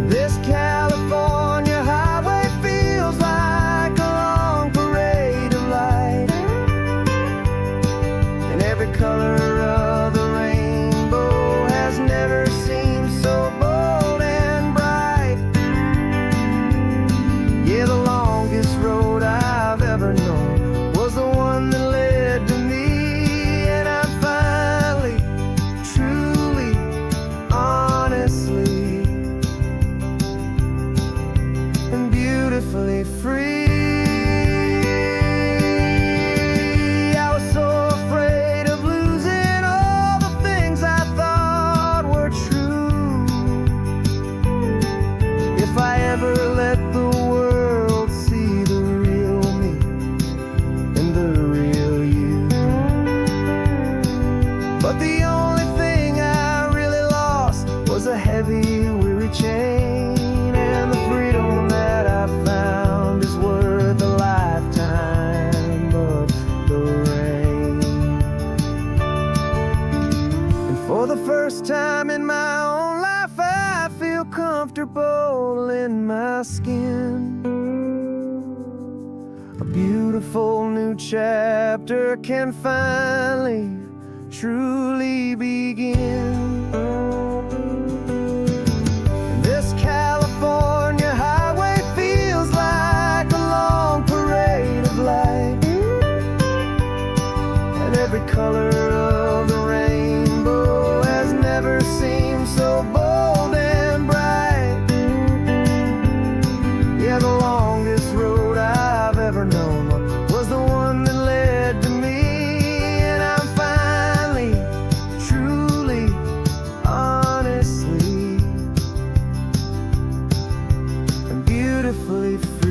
This California highway feels like a long parade of light, and every color of the rainbow has never seemed so bold and bright. Yeah, the longest road I've ever known was the one that led to me, and I'm finally, truly, honestly, and beautifully free. I was so afraid of losing all the things I thought were true. If I ever let the world see the real me and the real you. But the only thing I really lost was a heavy, weary chain, and the freedom that I found is worth a lifetime of the rain. And for the first time in my own life, I feel comfortable in my skin. A beautiful new chapter can finally, truly begin. This California highway feels like a long parade of light, and every color of the rainbow has never seemed so bold and bright. Yeah, the longest road I've ever known was the one that led to me, and I'm finally, truly, honestly, and beautifully free.